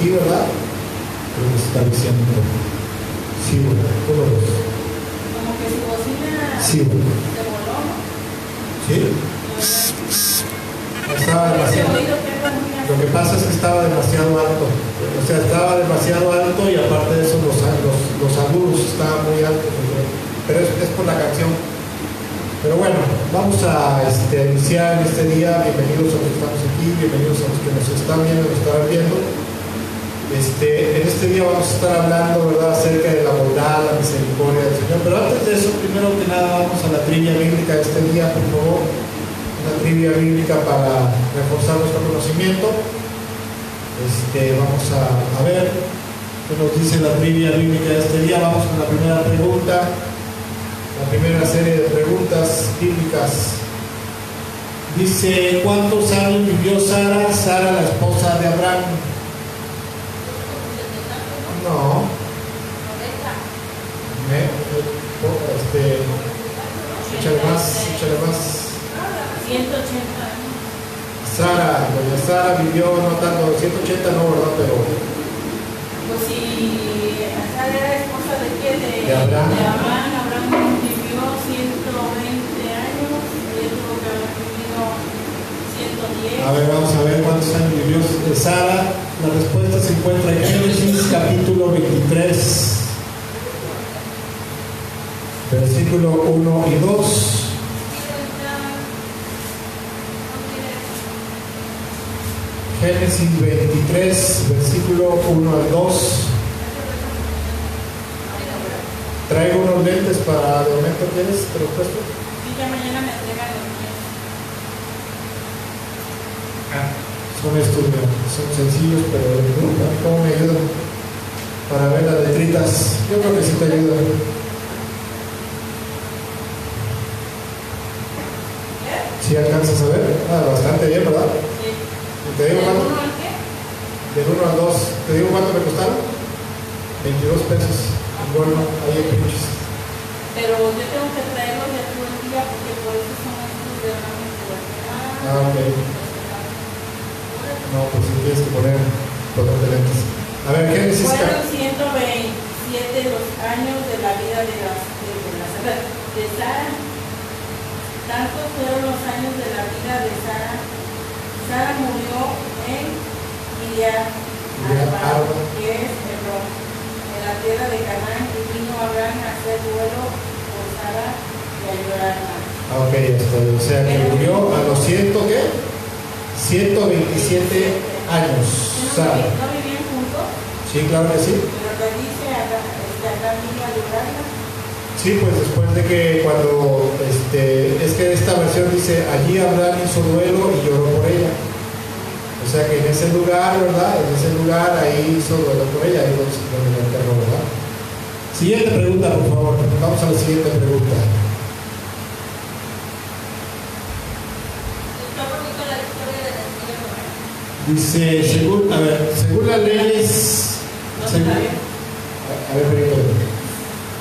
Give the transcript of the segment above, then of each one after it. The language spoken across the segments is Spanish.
aquí, ¿verdad? Creo que se está diciendo. Sí, bueno, todos los. Como que su bocina Sí, bueno. se voló, ¿no? ¿Sí? Estaba Ese demasiado. oído tengo muy Lo que pasa es que estaba demasiado alto. O sea, estaba demasiado alto y aparte de eso los agudos estaban muy altos. Pero es por la canción. Pero bueno, vamos a iniciar este día. Bienvenidos a los que estamos aquí, bienvenidos a los que nos están viendo, nos estarán viendo. En este día vamos a estar hablando, ¿verdad?, acerca de la bondad, la misericordia del Señor. Pero antes de eso, primero que nada, vamos a la trivia bíblica de este día, por favor. Una trivia bíblica para reforzar nuestro conocimiento. Vamos a ver qué nos dice la trivia bíblica de este día. Vamos con la primera pregunta. La primera serie de preguntas bíblicas dice: ¿cuántos años vivió Sara, la esposa de Abraham? No. Échale más. 180 años. Doña Sara vivió, no tanto, 180 no, ¿verdad? Pero Pues si Sara era esposa de quién, de Abraham. Abraham vivió 120 años, y él tuvo que haber vivido 110. A ver, vamos a ver cuántos años vivió Sara. La respuesta se encuentra en Génesis capítulo 23, versículo 1 y 2. Génesis 23, versículo 1 al 2. Traigo unos lentes para de momento. ¿Quieres? ¿Te los presto? Sí, ya mañana me entregan los míos. Son estos, son sencillos, pero ¿cómo me ayudan? Para ver las letritas. Yo creo que sí te ayudan. ¿Sí alcanzas a ver? Bastante bien, ¿verdad? Sí. ¿Te digo cuánto? ¿Del 1 al qué? Del 1 al 2. ¿Te digo cuánto me costaron? 22 pesos. Bueno, ahí hay pinches. Pero yo tengo que traerlos de todo el día porque por eso son estos de la Ok. No, pues si tienes que poner los lentes. A ver, Génesis. Fueron 127 los años de la vida de Sara. Tantos fueron los años de la vida de Sara. Sara murió en Kiriat Arba, que es Hebrón, en la tierra de Canaán, y vino Abraham a hacer duelo por Sara y a llorar más. Ok, o sea que murió a los 127 años. Sara. ¿No vivían juntos? Sí, claro que sí. Pero te dice acá vino a llorar más. Sí, pues después de que cuando, es que esta versión dice, allí Abraham hizo duelo y lloró por ella. O sea que en ese lugar, ¿verdad? En ese lugar ahí hizo duelo por ella, ahí donde lo enterró, ¿verdad? Siguiente pregunta, por favor. Vamos a la siguiente pregunta. Dice, según las leyes...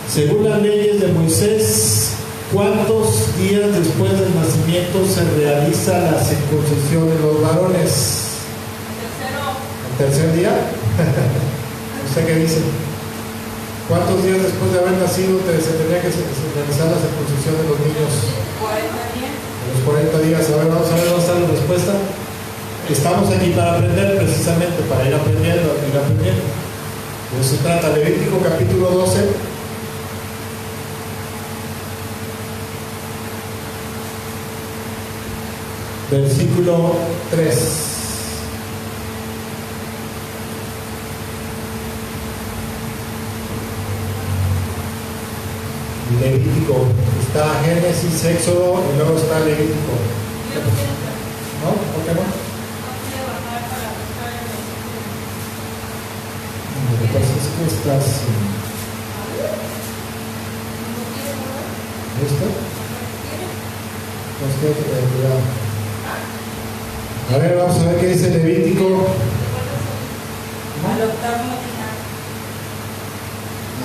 Según las leyes de Moisés, ¿cuántos días después del nacimiento se realiza la circuncisión de los varones? ¿El tercer día? ¿Usted qué dice? ¿Cuántos días después de haber nacido se tendría que realizar la circuncisión de los niños? 40 días. Los 40 días. A ver, vamos a ver dónde está la respuesta. Estamos aquí para aprender, precisamente, para ir aprendiendo, De eso se trata. Levítico capítulo 12. Versículo 3. Levítico. Está Génesis, Éxodo y luego está Levítico. ¿No? ¿Por qué no? Lo que pasa es que estás... ¿Listo? Nos queda que tener cuidado. A ver, vamos a ver qué dice Levítico. Al octavo día.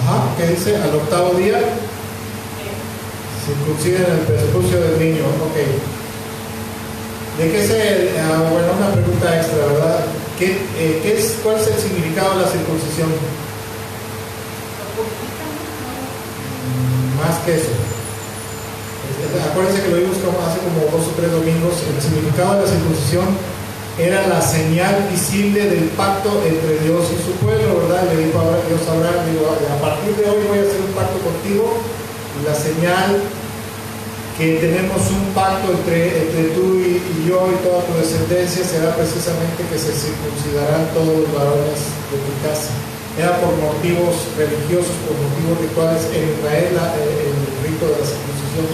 Ajá, ¿qué dice? Al octavo día circunciden el prepucio del niño. Ok. ¿De qué se...? Bueno, una pregunta extra, ¿verdad? ¿Cuál es el significado de la circuncisión? Más que eso. Acuérdense que lo vimos hace como 2 o 3 domingos. El significado de la circuncisión era la señal visible del pacto entre Dios y su pueblo, ¿verdad? Le dijo a Dios a Abraham, digo, a partir de hoy voy a hacer un pacto contigo, y la señal que tenemos un pacto entre tú y yo y toda tu descendencia será precisamente que se circuncidarán todos los varones de tu casa. Era por motivos religiosos, por motivos rituales. En Israel el rito de la circuncisión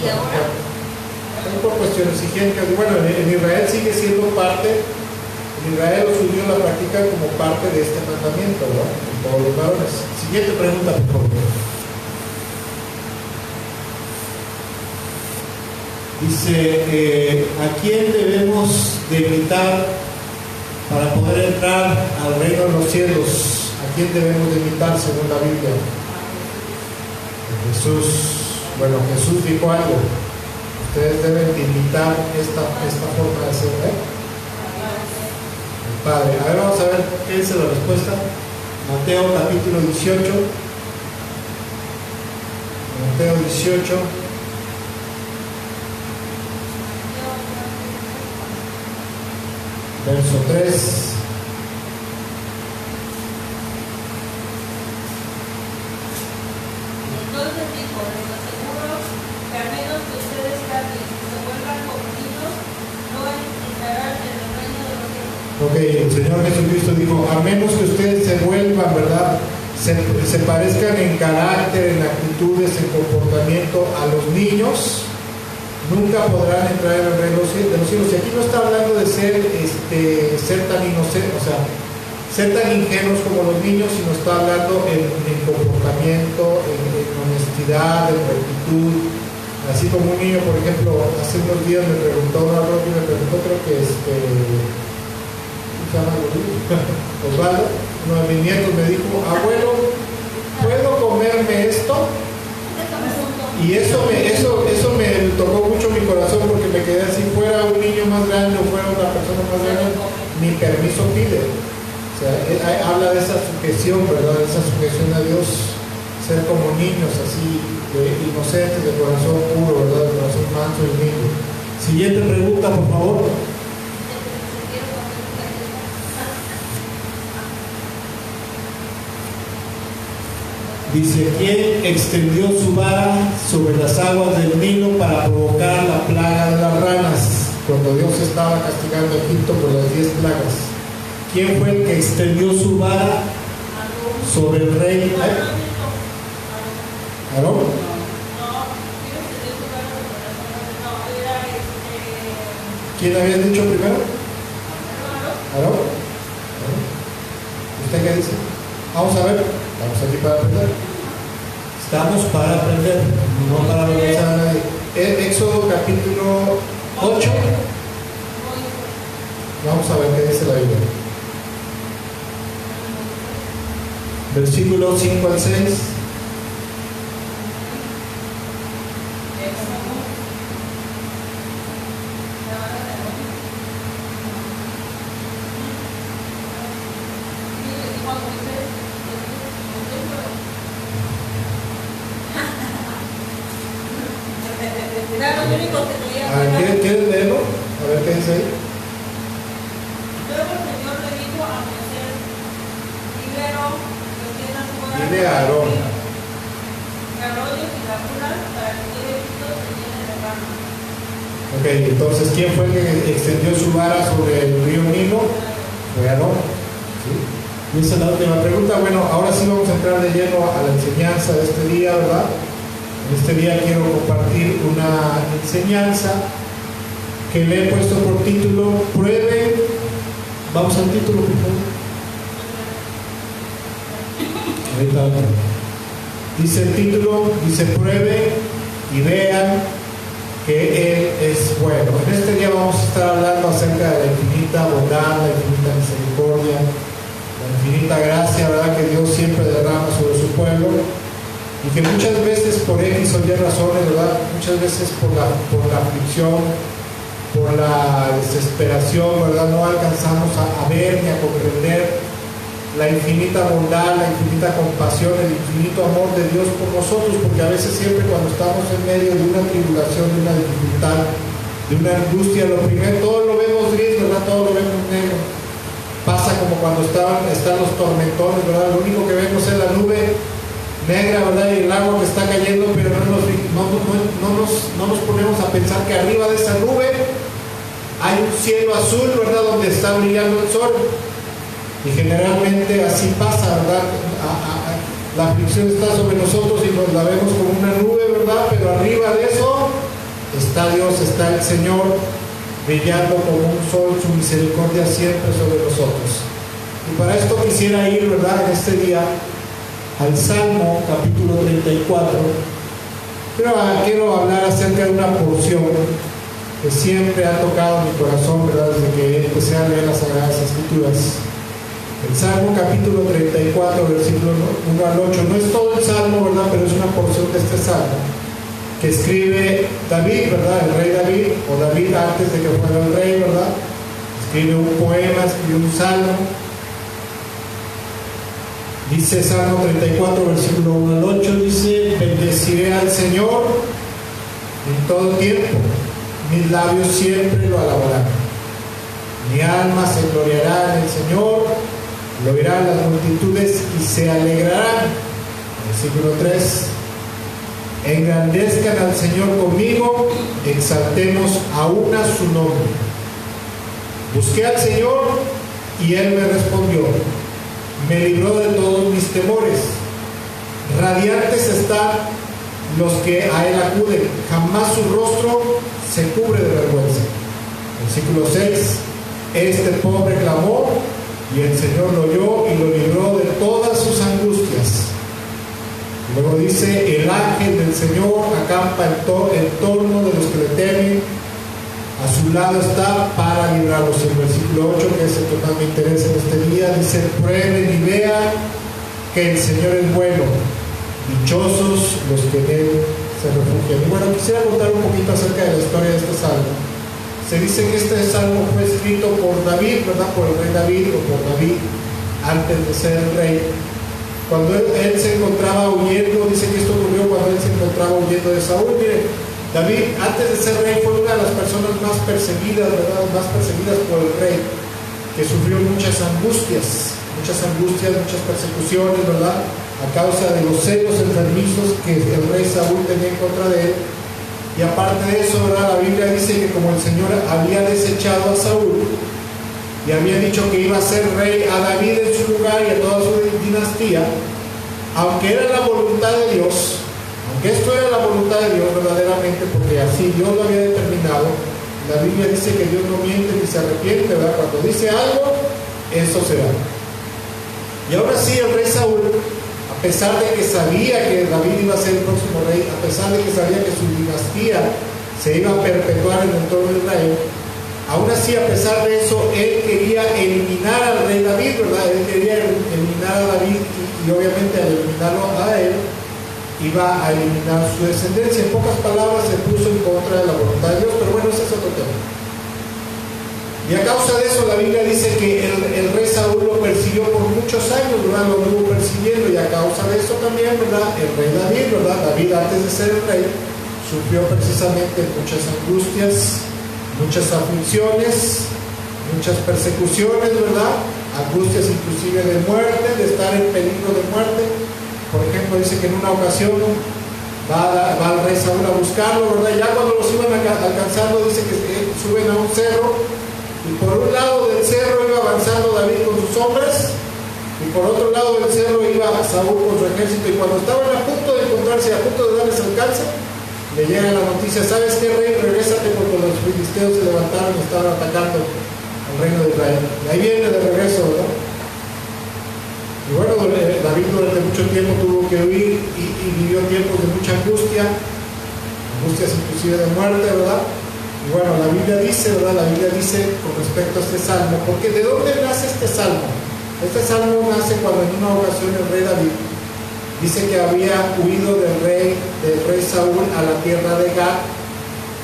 por cuestiones higiénicas. Bueno, en Israel sigue siendo parte. En Israel los judíos la practican como parte de este mandamiento, ¿no? En todos los varones. Siguiente pregunta, por favor. Dice, ¿a quién debemos de imitar para poder entrar al reino de los cielos? ¿A quién debemos de imitar según la Biblia? Jesús. Bueno, Jesús dijo algo. Ustedes deben de imitar esta forma de ser, Padre. A ver, vamos a ver qué dice la respuesta. Mateo capítulo 18. Mateo 18. Verso 3. Entonces dijo, les aseguro que a menos que ustedes cambien y se vuelvan como niños, no entrarán en el reino de los cielos. Ok, el Señor Jesucristo dijo, a menos que ustedes se vuelvan, ¿verdad? Se parezcan en carácter, en actitudes, en comportamiento a los niños, nunca podrán entrar en el reino de los cielos. Y aquí no está hablando de ser tan inocentes, o sea, ser tan ingenuos como los niños, sino está hablando en comportamiento, en honestidad, en rectitud. Así como un niño, por ejemplo, hace unos días me preguntó, creo que Osvaldo, uno de mis nietos, me dijo, abuelo, ¿puedo comerme esto? Y eso me tocó mucho mi corazón, porque me quedé así, fuera un niño más grande o fuera una persona más grande, ni permiso pide. O sea, habla de esa sujeción, ¿verdad? De esa sujeción a Dios, ser como niños, así, inocentes, de corazón puro, ¿verdad? De corazón manso y humilde. Siguiente pregunta, por favor. Dice, ¿quién extendió su vara sobre las aguas del Nilo para provocar la plaga de las ranas cuando Dios estaba castigando a Egipto por las 10 plagas? ¿Quién fue el que extendió su vara sobre el rey? ¿Aarón? ¿Quién había dicho primero? ¿Aarón? ¿Usted qué dice? Vamos a ver. Estamos aquí para aprender. Estamos para aprender, no para avergonzar a nadie. Éxodo capítulo 8. Vamos a ver qué dice la Biblia. Versículos 5 al 6. ¿Quieres leerlo? A ver qué dice ahí. Luego el Señor le dijo a Moisés, dile a Aarón. Arroyos y lagunas para que todo Egipto se llene de ramas. Ok, entonces, ¿quién fue el que extendió su vara sobre el río Nilo? Fue Aarón. ¿Sí? Y esa es la última pregunta. Bueno, ahora sí vamos a entrar de lleno a la enseñanza de este día, ¿verdad? En este día quiero compartir una enseñanza que le he puesto por título, prueben. Vamos al título, por favor. Ahorita. Dice el título, dice prueben y vean que Él es bueno. En este día vamos a estar hablando acerca de la infinita bondad, la infinita misericordia, la infinita gracia, ¿verdad?, que Dios siempre derrama sobre su pueblo, y que muchas veces por X o Y razones, ¿verdad?, muchas veces por la aflicción, por la desesperación, ¿verdad? No alcanzamos a ver ni a comprender la infinita bondad, la infinita compasión, el infinito amor de Dios por nosotros, porque a veces siempre cuando estamos en medio de una tribulación, de una dificultad, de una angustia, lo primero, todo lo vemos gris, ¿verdad? Todo lo vemos negro. Pasa como cuando están los tormentones, ¿verdad? Lo único que vemos es la nube negra, ¿verdad? Y el agua que está cayendo, pero no nos ponemos a pensar que arriba de esa nube hay un cielo azul, ¿verdad? Donde está brillando el sol. Y generalmente así pasa, ¿verdad? La aflicción está sobre nosotros y nos la vemos como una nube, ¿verdad? Pero arriba de eso está Dios, está el Señor, brillando como un sol, su misericordia siempre sobre nosotros. Y para esto quisiera ir, ¿verdad? En este día al Salmo capítulo 34. Pero quiero hablar acerca de una porción que siempre ha tocado mi corazón, ¿verdad? Desde que empecé a leer las Sagradas Escrituras. El Salmo capítulo 34, versículo 1 al 8. No es todo el Salmo, ¿verdad? Pero es una porción de este Salmo que escribe David, ¿verdad? El rey David, o David antes de que fuera el rey, ¿verdad? Escribe un poema, escribe un Salmo. Dice Salmo 34, versículo 1 al 8, dice: bendeciré al Señor en todo tiempo, mis labios siempre lo alabarán. Mi alma se gloriará en el Señor, lo oirán las multitudes y se alegrarán. Versículo 3: engrandezcan al Señor conmigo, exaltemos aún a su nombre. Busqué al Señor y Él me respondió, me libró de todos mis temores. Radiantes están los que a Él acuden, jamás su rostro se cubre de vergüenza. Versículo 6: este pobre clamó y el Señor lo oyó y lo libró de todas sus angustias. Luego dice: el ángel del Señor acampa en torno de los que le temen, a su lado está para librarlos. El versículo 8, que es el que más me interesa en este día, dice: prueben y vean que el Señor es bueno, dichosos los que en Él se refugian. Y bueno, quisiera contar un poquito acerca de la historia de este salmo. Se dice que este salmo fue escrito por David, ¿verdad? Por el rey David, o por David antes de ser el rey. Cuando él se encontraba huyendo, dice que esto ocurrió cuando él se encontraba huyendo de Saúl. Miren, David antes de ser rey fue una de las personas más perseguidas, ¿verdad? Más perseguidas por el rey, que sufrió muchas angustias, muchas persecuciones, ¿verdad? A causa de los celos enfermizos que el rey Saúl tenía en contra de él. Y aparte de eso, ¿verdad? La Biblia dice que como el Señor había desechado a Saúl y había dicho que iba a ser rey a David en su lugar y a toda su dinastía, aunque era la voluntad de Dios, aunque esto era la voluntad de Dios verdaderamente, porque así Dios lo había determinado, la Biblia dice que Dios no miente ni se arrepiente, ¿verdad? Cuando dice algo, eso será. Y ahora sí, el rey Saúl, a pesar de que sabía que David iba a ser el próximo rey, a pesar de que sabía que su dinastía se iba a perpetuar en el trono de Israel, aún así, a pesar de eso, él quería eliminar al rey David, ¿verdad? Él quería eliminar a David y obviamente al eliminarlo a él, iba a eliminar su descendencia. En pocas palabras, se puso en contra de la voluntad de Dios, pero bueno, ese es otro tema. Y a causa de eso, la Biblia dice que el rey Saúl lo persiguió por muchos años, ¿verdad? Lo estuvo persiguiendo, y a causa de eso también, ¿verdad? El rey David, ¿verdad? David, antes de ser el rey, sufrió precisamente muchas angustias, muchas aflicciones, muchas persecuciones, ¿verdad? Angustias inclusive de muerte, de estar en peligro de muerte. Por ejemplo, dice que en una ocasión va el rey Saúl a buscarlo, ¿verdad? Ya cuando los iban alcanzando, dice que suben a un cerro, y por un lado del cerro iba avanzando David con sus hombres, y por otro lado del cerro iba Saúl con su ejército, y cuando estaban a punto de encontrarse, a punto de darles alcance, le llega la noticia: ¿sabes qué, rey? Regrésate, porque los filisteos se levantaron y estaban atacando al reino de Israel. Y ahí viene de regreso, ¿verdad? Y bueno, David durante mucho tiempo tuvo que huir y vivió tiempos de mucha angustia, angustias inclusive de muerte, ¿verdad? Y bueno, la Biblia dice, ¿verdad? La Biblia dice con respecto a este salmo, porque ¿de dónde nace este salmo? Este salmo nace cuando en una ocasión el rey David dice que había huido del rey Saúl a la tierra de Gad,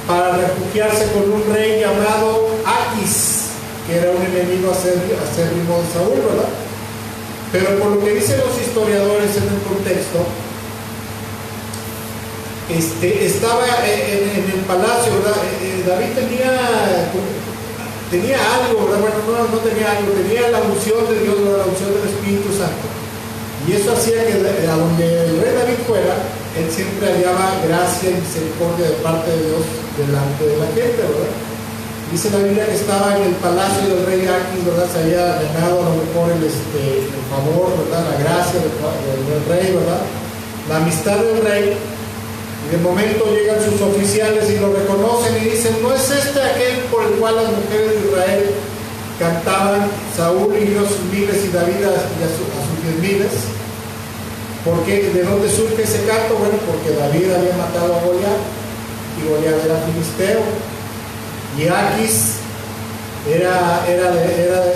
para refugiarse con un rey llamado Aquis, que era un enemigo acérrimo de Saúl, ¿verdad? Pero por lo que dicen los historiadores en el contexto, estaba en el palacio, ¿verdad? David tenía algo, ¿verdad? Bueno, no tenía algo, tenía la unción de Dios, la unción del Espíritu Santo. Y eso hacía que a donde el rey David fuera, él siempre hallaba gracia y misericordia de parte de Dios delante de la gente, ¿verdad? Dice la Biblia que estaba en el palacio del rey Aquis, ¿verdad? Se había ganado a lo mejor el favor, ¿verdad? La gracia del rey, ¿verdad? La amistad del rey. Y de momento llegan sus oficiales y lo reconocen y dicen, ¿no es este aquel por el cual las mujeres de Israel cantaban Saúl hirió a sus miles y David a sus 10,000? Porque ¿de dónde surge ese canto? Bueno, porque David había matado a Goliat y Goliat era filisteo y Aquis era de la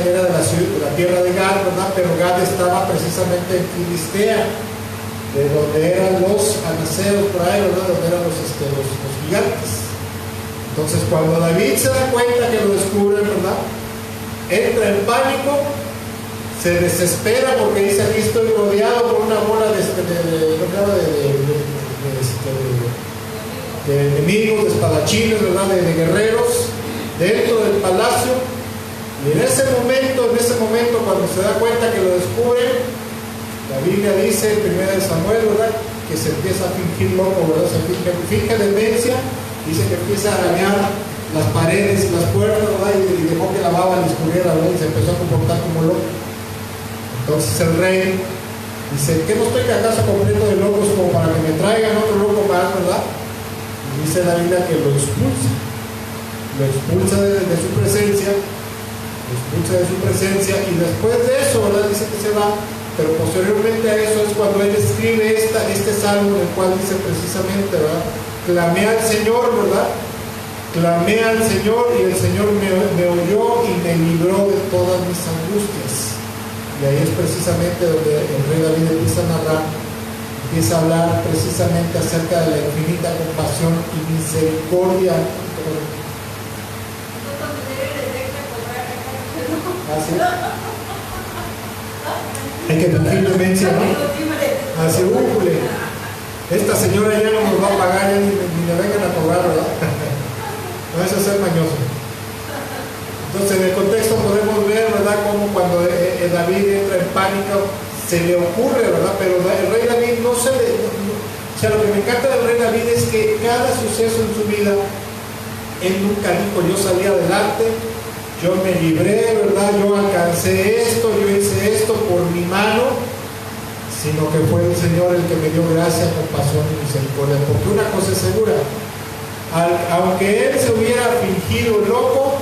tierra de Gad, ¿verdad? Pero Gad estaba precisamente en Filistea, de donde eran los anaseos por ahí, ¿verdad? Donde eran los gigantes. Entonces cuando David se da cuenta que lo descubren, ¿verdad? Entra en pánico, se desespera porque dice, aquí estoy rodeado por una bola de enemigos, de espadachines, ¿verdad? De guerreros dentro del palacio. Y en ese momento cuando se da cuenta que lo descubren, la Biblia dice en 1 Samuel, ¿verdad? Que se empieza a fingir loco, ¿verdad? Se finge demencia, dice que empieza a arañar las paredes y las puertas, ¿verdad? Y dejó que la baba le escurriera, ¿verdad? Y se empezó a comportar como loco. Entonces el rey dice, ¿qué no estoy acaso completo de locos como para que me traigan otro loco más, ¿verdad? Y dice la Biblia que lo expulsa de su presencia, y después de eso, ¿verdad? Dice que se va, pero posteriormente a eso es cuando él escribe este salmo en el cual dice precisamente, ¿verdad? Clamé al Señor, ¿verdad? Clamé al Señor y el Señor me oyó y me libró de todas mis angustias. Y ahí es precisamente donde el rey David empieza a hablar precisamente acerca de la infinita compasión y misericordia. ¿Así? Hay que fingir demencia, ¿no? Así, esta señora ya no nos va a pagar, ya ni le vengan a cobrar, ¿verdad? No es ser mañoso. Entonces, en el contexto podemos ver, ¿verdad?, cómo cuando David entra en pánico, se le ocurre, ¿verdad? Pero el rey David o sea, lo que me encanta del rey David es que cada suceso en su vida, él nunca dijo, yo salí adelante, yo me libré, ¿verdad? Yo alcancé esto, yo hice esto por mi mano, sino que fue el Señor el que me dio gracia, compasión y misericordia. Porque una cosa es segura, aunque él se hubiera fingido loco,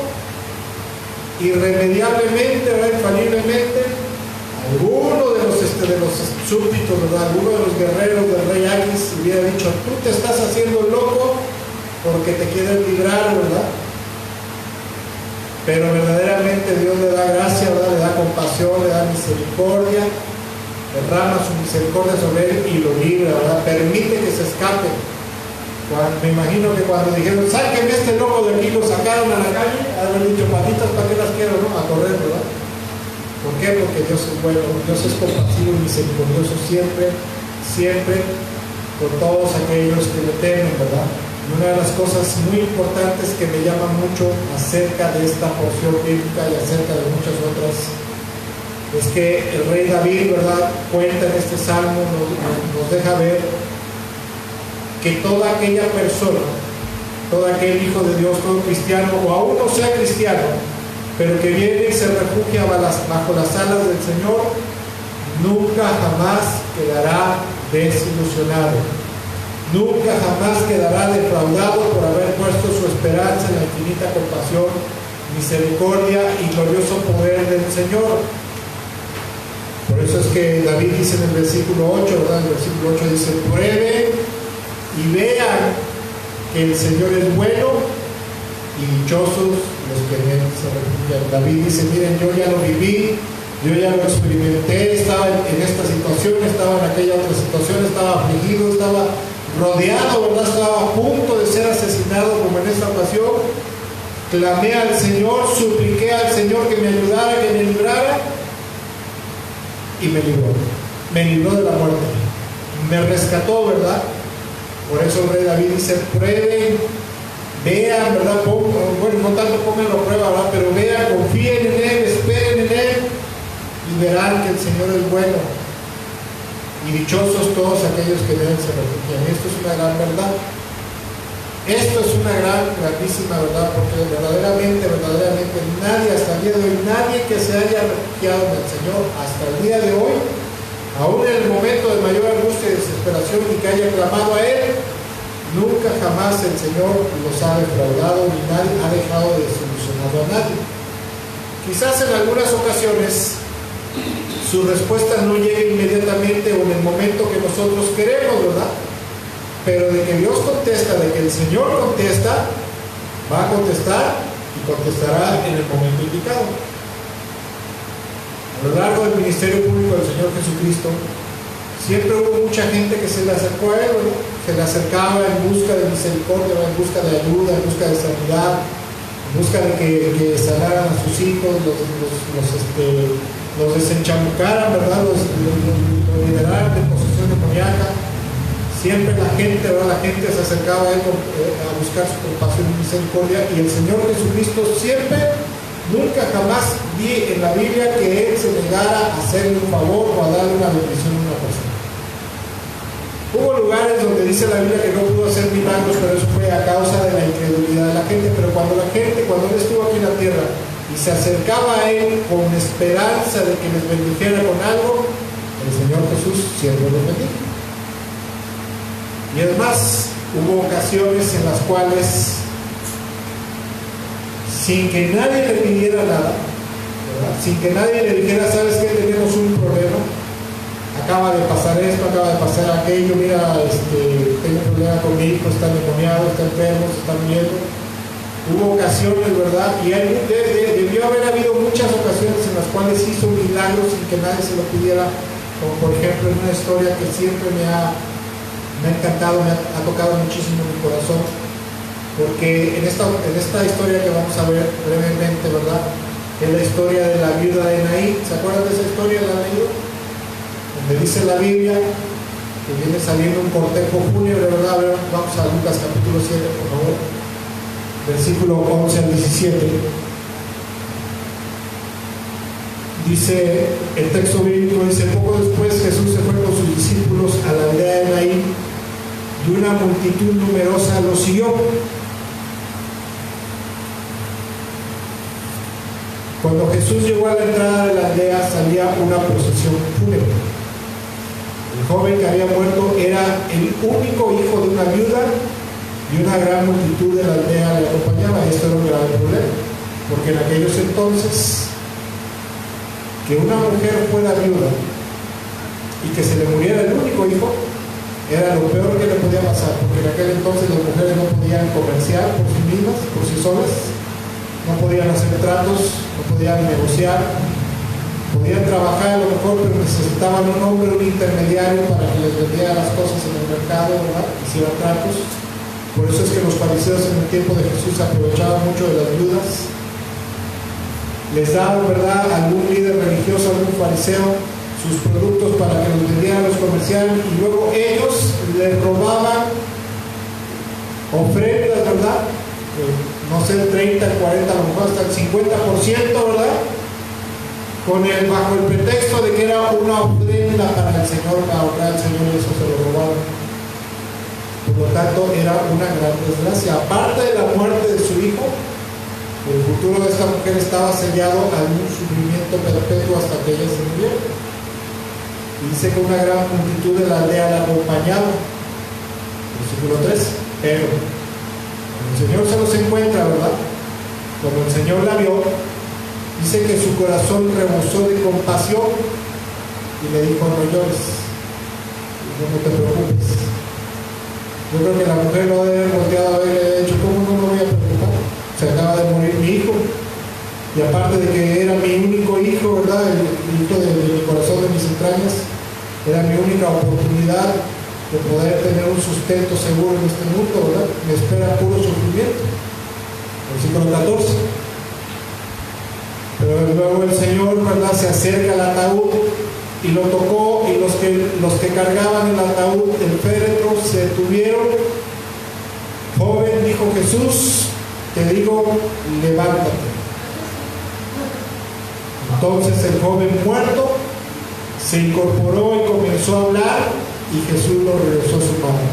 irremediablemente, ¿verdad? Infaliblemente, alguno de los súbditos, ¿verdad? Alguno de los guerreros del rey Aquis hubiera dicho, tú te estás haciendo loco porque te quieres librar, ¿verdad? Pero verdaderamente Dios le da gracia, ¿verdad? Le da compasión, le da misericordia, derrama su misericordia sobre él y lo libra, ¿verdad? Permite que se escape. Me imagino que cuando dijeron, sáquenme este loco de aquí, lo sacaron a la calle, haber dicho, patitas, ¿para qué las quiero, no? A correr, ¿verdad? ¿Por qué? Porque Dios es bueno, Dios es compasivo y misericordioso siempre, siempre, por todos aquellos que le temen, ¿verdad? Y una de las cosas muy importantes que me llama mucho acerca de esta porción bíblica y acerca de muchas otras, es que el rey David, ¿verdad?, cuenta en este salmo, nos deja ver que toda aquella persona, todo aquel hijo de Dios, todo cristiano, o aún no sea cristiano, pero que viene y se refugia bajo las alas del Señor, nunca jamás quedará desilusionado. Nunca jamás quedará defraudado por haber puesto su esperanza en la infinita compasión, misericordia y glorioso poder del Señor. Por eso es que David dice en el versículo 8, ¿verdad? El versículo 8 dice, prueben y vean que el Señor es bueno y dichosos los que en él se refugian. David dice, miren, yo ya lo viví, yo ya lo experimenté, estaba en esta situación, estaba en aquella otra situación, estaba afligido, estaba rodeado, ¿verdad? Estaba a punto de ser asesinado como en esta ocasión. Clamé al Señor, supliqué al Señor que me ayudara, que me librara, y me libró de la muerte, me rescató, ¿verdad? Por eso el rey David dice: prueben, vean, ¿verdad? Bueno, no tanto pónganlo a prueba, ¿verdad? Pero vean, confíen en Él, esperen en Él, y verán que el Señor es bueno. Y dichosos todos aquellos que en Él se refugian. Esto es una gran verdad. Esto es una grandísima verdad, porque verdaderamente nadie hasta el día de hoy, nadie que se haya refugiado en el Señor hasta el día de hoy, aún en el momento de mayor angustia y desesperación, y que haya clamado a Él, nunca jamás el Señor los ha defraudado, ni nadie ha dejado de desilusionado a nadie. Quizás en algunas ocasiones su respuesta no llegue inmediatamente o en el momento que nosotros queremos, ¿verdad? Pero de que Dios contesta, de que el Señor contesta, va a contestar y contestará en el momento indicado. A lo largo del ministerio público del Señor Jesucristo, siempre hubo mucha gente que se le acercó a Él, ¿no? Se le acercaba en busca de misericordia, en busca de ayuda, en busca de sanidad, en busca de que sanaran a sus hijos, los desenchamucaran, ¿verdad? Los liberaran de posesión demoníaca. Siempre la gente se acercaba a Él a buscar su compasión y misericordia, y el Señor Jesucristo siempre, nunca jamás vi en la Biblia que Él se negara a hacerle un favor o a darle una bendición a una persona. Hubo lugares donde dice la Biblia que no pudo hacer milagros, pero eso fue a causa de la incredulidad de la gente. Pero cuando Él estuvo aquí en la tierra y se acercaba a Él con esperanza de que les bendijera con algo, el Señor Jesús siempre los bendijo. Y es más, hubo ocasiones en las cuales, sin que nadie le pidiera nada, ¿verdad? Sin que nadie le dijera: ¿sabes qué? Tenemos un problema, acaba de pasar esto, acaba de pasar aquello, mira, tengo un problema con mi hijo, está endemoniado, está enfermo, se está muriendo. Hubo ocasiones, ¿verdad? Y debió haber habido muchas ocasiones en las cuales hizo milagros sin que nadie se lo pidiera, como por ejemplo en una historia que siempre me ha encantado, me ha tocado muchísimo mi corazón, porque en esta historia que vamos a ver brevemente, ¿verdad? Es la historia de la viuda de Naín. ¿Se acuerdan de esa historia? ¿La han leído? Donde dice la Biblia que viene saliendo un cortejo fúnebre, ¿verdad? A ver, vamos a Lucas capítulo 7, por favor, versículo 11 al 17. Dice el texto bíblico, dice: poco después Jesús se fue con sus discípulos a la aldea de Naín, y una multitud numerosa lo siguió. Cuando Jesús llegó a la entrada de la aldea, salía una procesión fúnebre. El joven que había muerto era el único hijo de una viuda, y una gran multitud de la aldea le acompañaba. Esto era un grave problema, porque en aquellos entonces, que una mujer fuera viuda y que se le muriera el único hijo era lo peor que le podía pasar, porque en aquel entonces las mujeres no podían comerciar por sí mismas, por sí solas, no podían hacer tratos, no podían negociar, podían trabajar a lo mejor, pero necesitaban un hombre, un intermediario para que les vendiera las cosas en el mercado, ¿verdad? Hicieran tratos. Por eso es que los fariseos en el tiempo de Jesús aprovechaban mucho de las viudas. Les daban, ¿verdad?, algún líder religioso, algún fariseo, sus productos para que los vendieran, los comerciaran, y luego ellos les robaban ofrendas, ¿verdad? No sé, 30, 40, a lo mejor hasta el 50%, ¿verdad? Bajo el pretexto de que era una ofrenda para el Señor, para honrar al Señor, y eso se lo robaban. Por lo tanto, era una gran desgracia. Aparte de la muerte de su hijo, el futuro de esta mujer estaba sellado a un sufrimiento perpetuo hasta que ella se muriera. Y dice que una gran multitud de la aldea la acompañaba. Versículo 3. Pero cuando el Señor se los encuentra, ¿verdad? Cuando el Señor la vio, dice que su corazón rebosó de compasión y le dijo: no llores, no te preocupes. Yo creo que la mujer no debe haber volteado a ver y haber dicho: ¿cómo no me voy a preocupar? Se acaba de morir mi hijo, y aparte de que era mi único hijo, ¿verdad? El hijo de mi corazón, de mis entrañas, era mi única oportunidad de poder tener un sustento seguro en este mundo, ¿verdad? Me espera puro sufrimiento. Versículo 14. Pero luego el Señor, ¿verdad?, se acerca al ataúd y lo tocó, y los que cargaban el ataúd, el féretro, se detuvieron. Joven, dijo Jesús, te digo, levántate. Entonces el joven muerto se incorporó y comenzó a hablar, y Jesús lo regresó a su mano.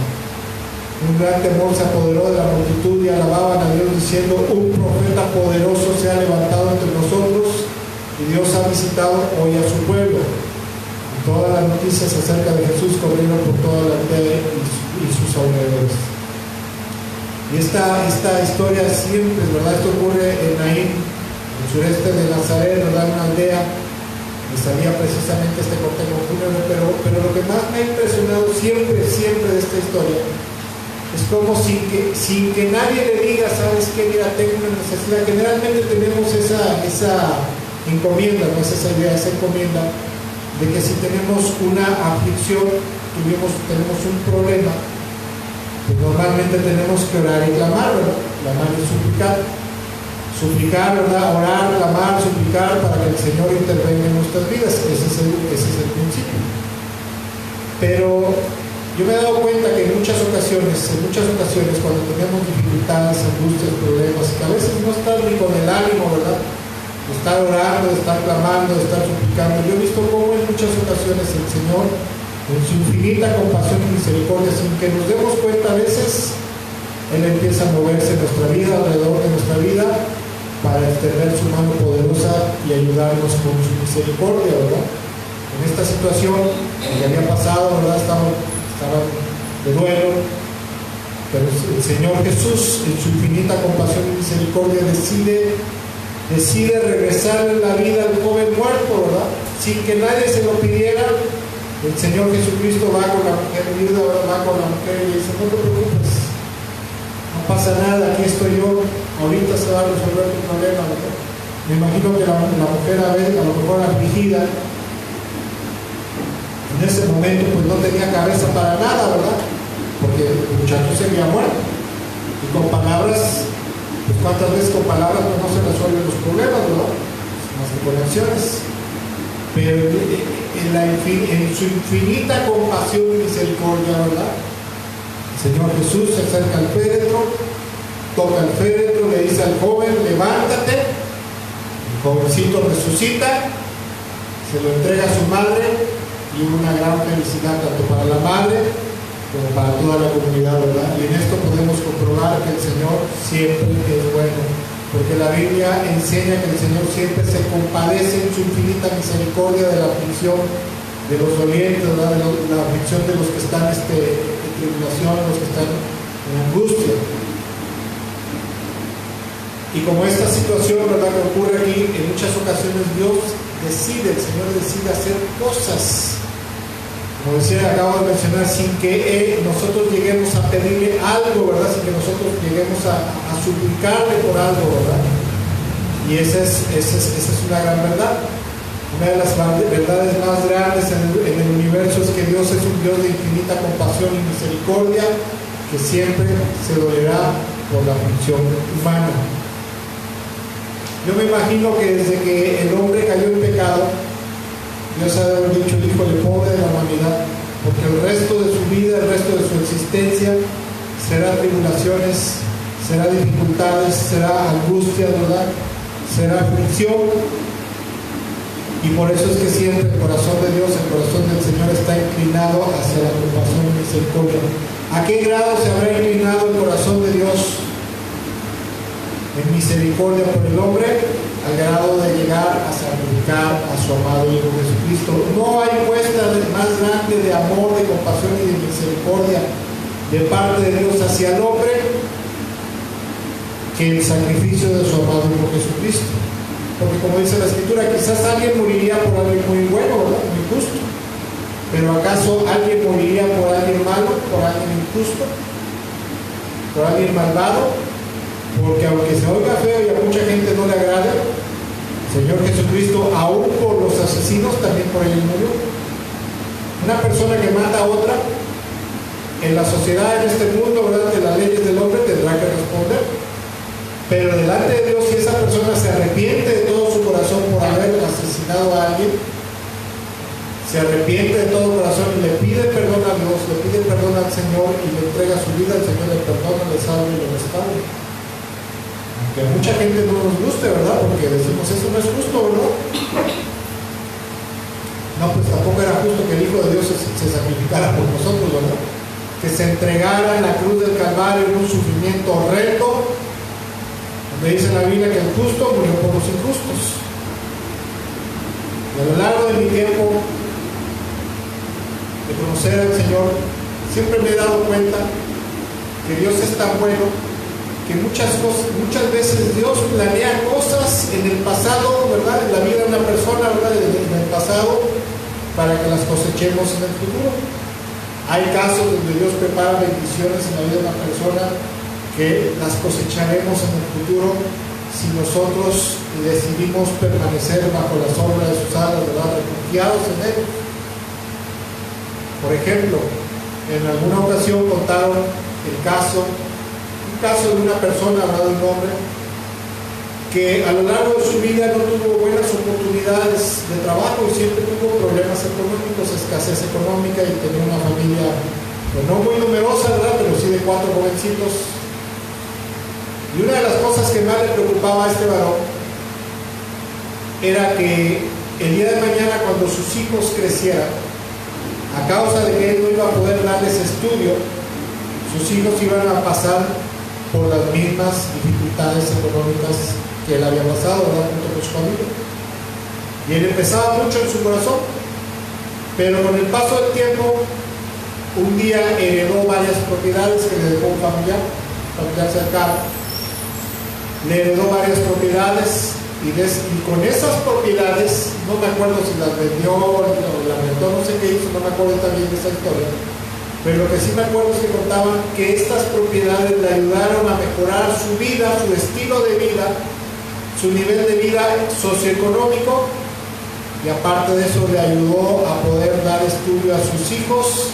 Un gran temor se apoderó de la multitud y alababan a Dios diciendo: un profeta poderoso se ha levantado entre nosotros, y Dios ha visitado hoy a su pueblo. Y todas las noticias acerca de Jesús corrieron por toda la aldea y sus alrededores. Y esta historia siempre, ¿verdad? Esto ocurre en Naín, en el sureste de Nazaret, ¿verdad? Una aldea que salía precisamente este cortejo fúnebre, pero lo que más me ha impresionado siempre de esta historia es como sin que nadie le diga: ¿sabes qué? Mira, tengo una necesidad. Generalmente tenemos esa encomienda, no es esa idea, esa encomienda de que si tenemos una aflicción, tenemos un problema, pues normalmente tenemos que orar y clamar, ¿verdad? Clamar y suplicar, ¿verdad? Orar, clamar, suplicar para que el Señor intervenga en nuestras vidas. Ese es el principio. Pero yo me he dado cuenta que en muchas ocasiones, cuando tenemos dificultades, angustias, problemas, que a veces no estás ni con el ánimo, ¿verdad?, de estar orando, de estar clamando, de estar suplicando. Yo he visto cómo en muchas ocasiones el Señor, en su infinita compasión y misericordia, sin que nos demos cuenta, a veces Él empieza a moverse en nuestra vida, alrededor de nuestra vida, para extender su mano poderosa y ayudarnos con su misericordia, ¿verdad? En esta situación que había pasado, ¿verdad?, estaban de duelo, pero el Señor Jesús, en su infinita compasión y misericordia, decide regresarle la vida al joven muerto, ¿verdad? Sin que nadie se lo pidiera. El Señor Jesucristo va con la mujer viuda, va con la mujer y le dice: no te preocupes, no pasa nada, aquí estoy yo, ahorita se va a resolver tu problema, ¿verdad? Me imagino que la mujer, a lo mejor afligida, en ese momento pues no tenía cabeza para nada, ¿verdad? Porque el muchacho se había muerto. Y con palabras, pues cuántas veces con palabras pues no se resuelven los problemas, ¿verdad? Más que con acciones. Pero en su infinita compasión y misericordia, ¿verdad?, el Señor Jesús se acerca al féretro, toca el féretro, le dice al joven: levántate. El jovencito resucita, se lo entrega a su madre, y una gran felicidad tanto para la madre como para toda la comunidad, ¿verdad? Y en esto podemos comprobar que el Señor siempre es bueno, porque la Biblia enseña que el Señor siempre se compadece en su infinita misericordia de la aflicción de los dolientes, ¿verdad?, de la aflicción de los que están en tribulación, los que están en angustia. Y como esta situación, ¿verdad?, que ocurre aquí, en muchas ocasiones el Señor decide hacer cosas, como decía, acabo de mencionar, sin que nosotros lleguemos a pedirle algo, ¿verdad?, sin que nosotros lleguemos a suplicarle por algo, ¿verdad? Y esa es una gran verdad. Una de las verdades más grandes en el universo es que Dios es un Dios de infinita compasión y misericordia, que siempre se dolerá por la aflicción humana. Yo me imagino que desde que el hombre cayó en pecado, Dios ha de haber dicho: híjole, pobre de la humanidad, porque el resto de su vida, el resto de su existencia, será tribulaciones, será dificultades, será angustia, ¿verdad?, será aflicción. Y por eso es que siempre el corazón de Dios, el corazón del Señor, está inclinado hacia la compasión y misericordia. ¿A qué grado se habrá inclinado el corazón de Dios en misericordia por el hombre? Al grado de llegar a sacrificar a su amado Hijo Jesucristo. No hay muestra más grande de amor, de compasión y de misericordia de parte de Dios hacia el hombre que el sacrificio de su amado Hijo Jesucristo. Porque como dice la Escritura, quizás alguien moriría por alguien muy bueno, ¿verdad?, muy justo. Pero ¿acaso alguien moriría por alguien malo, por alguien injusto, por alguien malvado? Porque aunque se oiga feo y a mucha gente no le agrade, el Señor Jesucristo, aún por los asesinos, también por ellos murió. Una persona que mata a otra, en la sociedad, en este mundo, ¿verdad?, de las leyes del hombre, tendrá que responder. Pero delante de Dios, si esa persona se arrepiente de todo su corazón por haber asesinado a alguien, se arrepiente de todo corazón y le pide perdón a Dios, le pide perdón al Señor y le entrega su vida, el Señor le perdona, le salva y le restaura. Aunque a mucha gente no nos guste, ¿verdad?, porque decimos, eso no es justo, ¿verdad? No, pues tampoco era justo que el Hijo de Dios se sacrificara por nosotros, ¿verdad? Que se entregara en la cruz del Calvario en un sufrimiento horrendo, donde dice en la Biblia que el justo murió por los injustos. Y a lo largo de mi tiempo de conocer al Señor, siempre me he dado cuenta que Dios es tan bueno que muchas veces Dios planea cosas en el pasado, ¿verdad?, en la vida de una persona, ¿verdad?, en el pasado, para que las cosechemos en el futuro. Hay casos donde Dios prepara bendiciones en la vida de una persona que las cosecharemos en el futuro si nosotros decidimos permanecer bajo la sombra de sus alas, ¿verdad?, refugiados en Él. Por ejemplo, en alguna ocasión contaron un caso de una persona, ¿verdad?, de un hombre que a lo largo de su vida no tuvo buenas oportunidades de trabajo y siempre tuvo problemas económicos, escasez económica, y tenía una familia, pues no muy numerosa, ¿verdad?, pero sí de 4 jovencitos. Y una de las cosas que más le preocupaba a este varón era que el día de mañana, cuando sus hijos crecieran, a causa de que él no iba a poder darles estudio, sus hijos iban a pasar por las mismas dificultades económicas que él había pasado, ¿verdad?, junto con su familia. Y él empezaba mucho en su corazón, pero con el paso del tiempo, un día heredó varias propiedades que le dejó un familiar cercano. Le heredó varias propiedades y con esas propiedades, no me acuerdo si las vendió o las rentó, no sé qué hizo, no me acuerdo también de esa historia, pero lo que sí me acuerdo es que contaban que estas propiedades le ayudaron a mejorar su vida, su estilo de vida, su nivel de vida socioeconómico, y aparte de eso le ayudó a poder dar estudio a sus hijos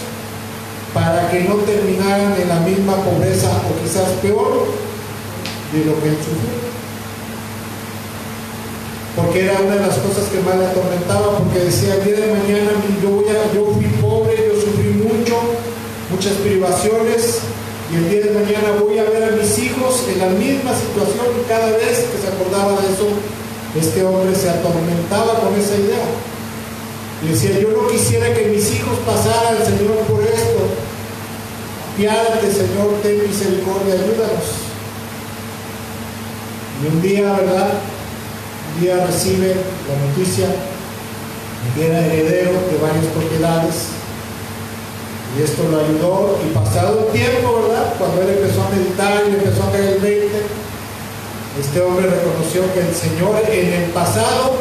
para que no terminaran en la misma pobreza o quizás peor de lo que él sufrió. Porque era una de las cosas que más le atormentaba, porque decía, el día de mañana yo fui pobre, yo sufrí muchas privaciones, y el día de mañana voy a ver a mis hijos en la misma situación, y cada vez que se acordaba de eso, este hombre se atormentaba con esa idea. Y decía, yo no quisiera que mis hijos pasaran, Señor, por esto. Piádate, Señor, ten misericordia, ayúdanos. Y un día, ¿verdad?, recibe la noticia de que era heredero de varias propiedades, y esto lo ayudó. Y pasado el tiempo, ¿verdad?, cuando él empezó a meditar y le empezó a caer el 20, este hombre reconoció que el Señor en el pasado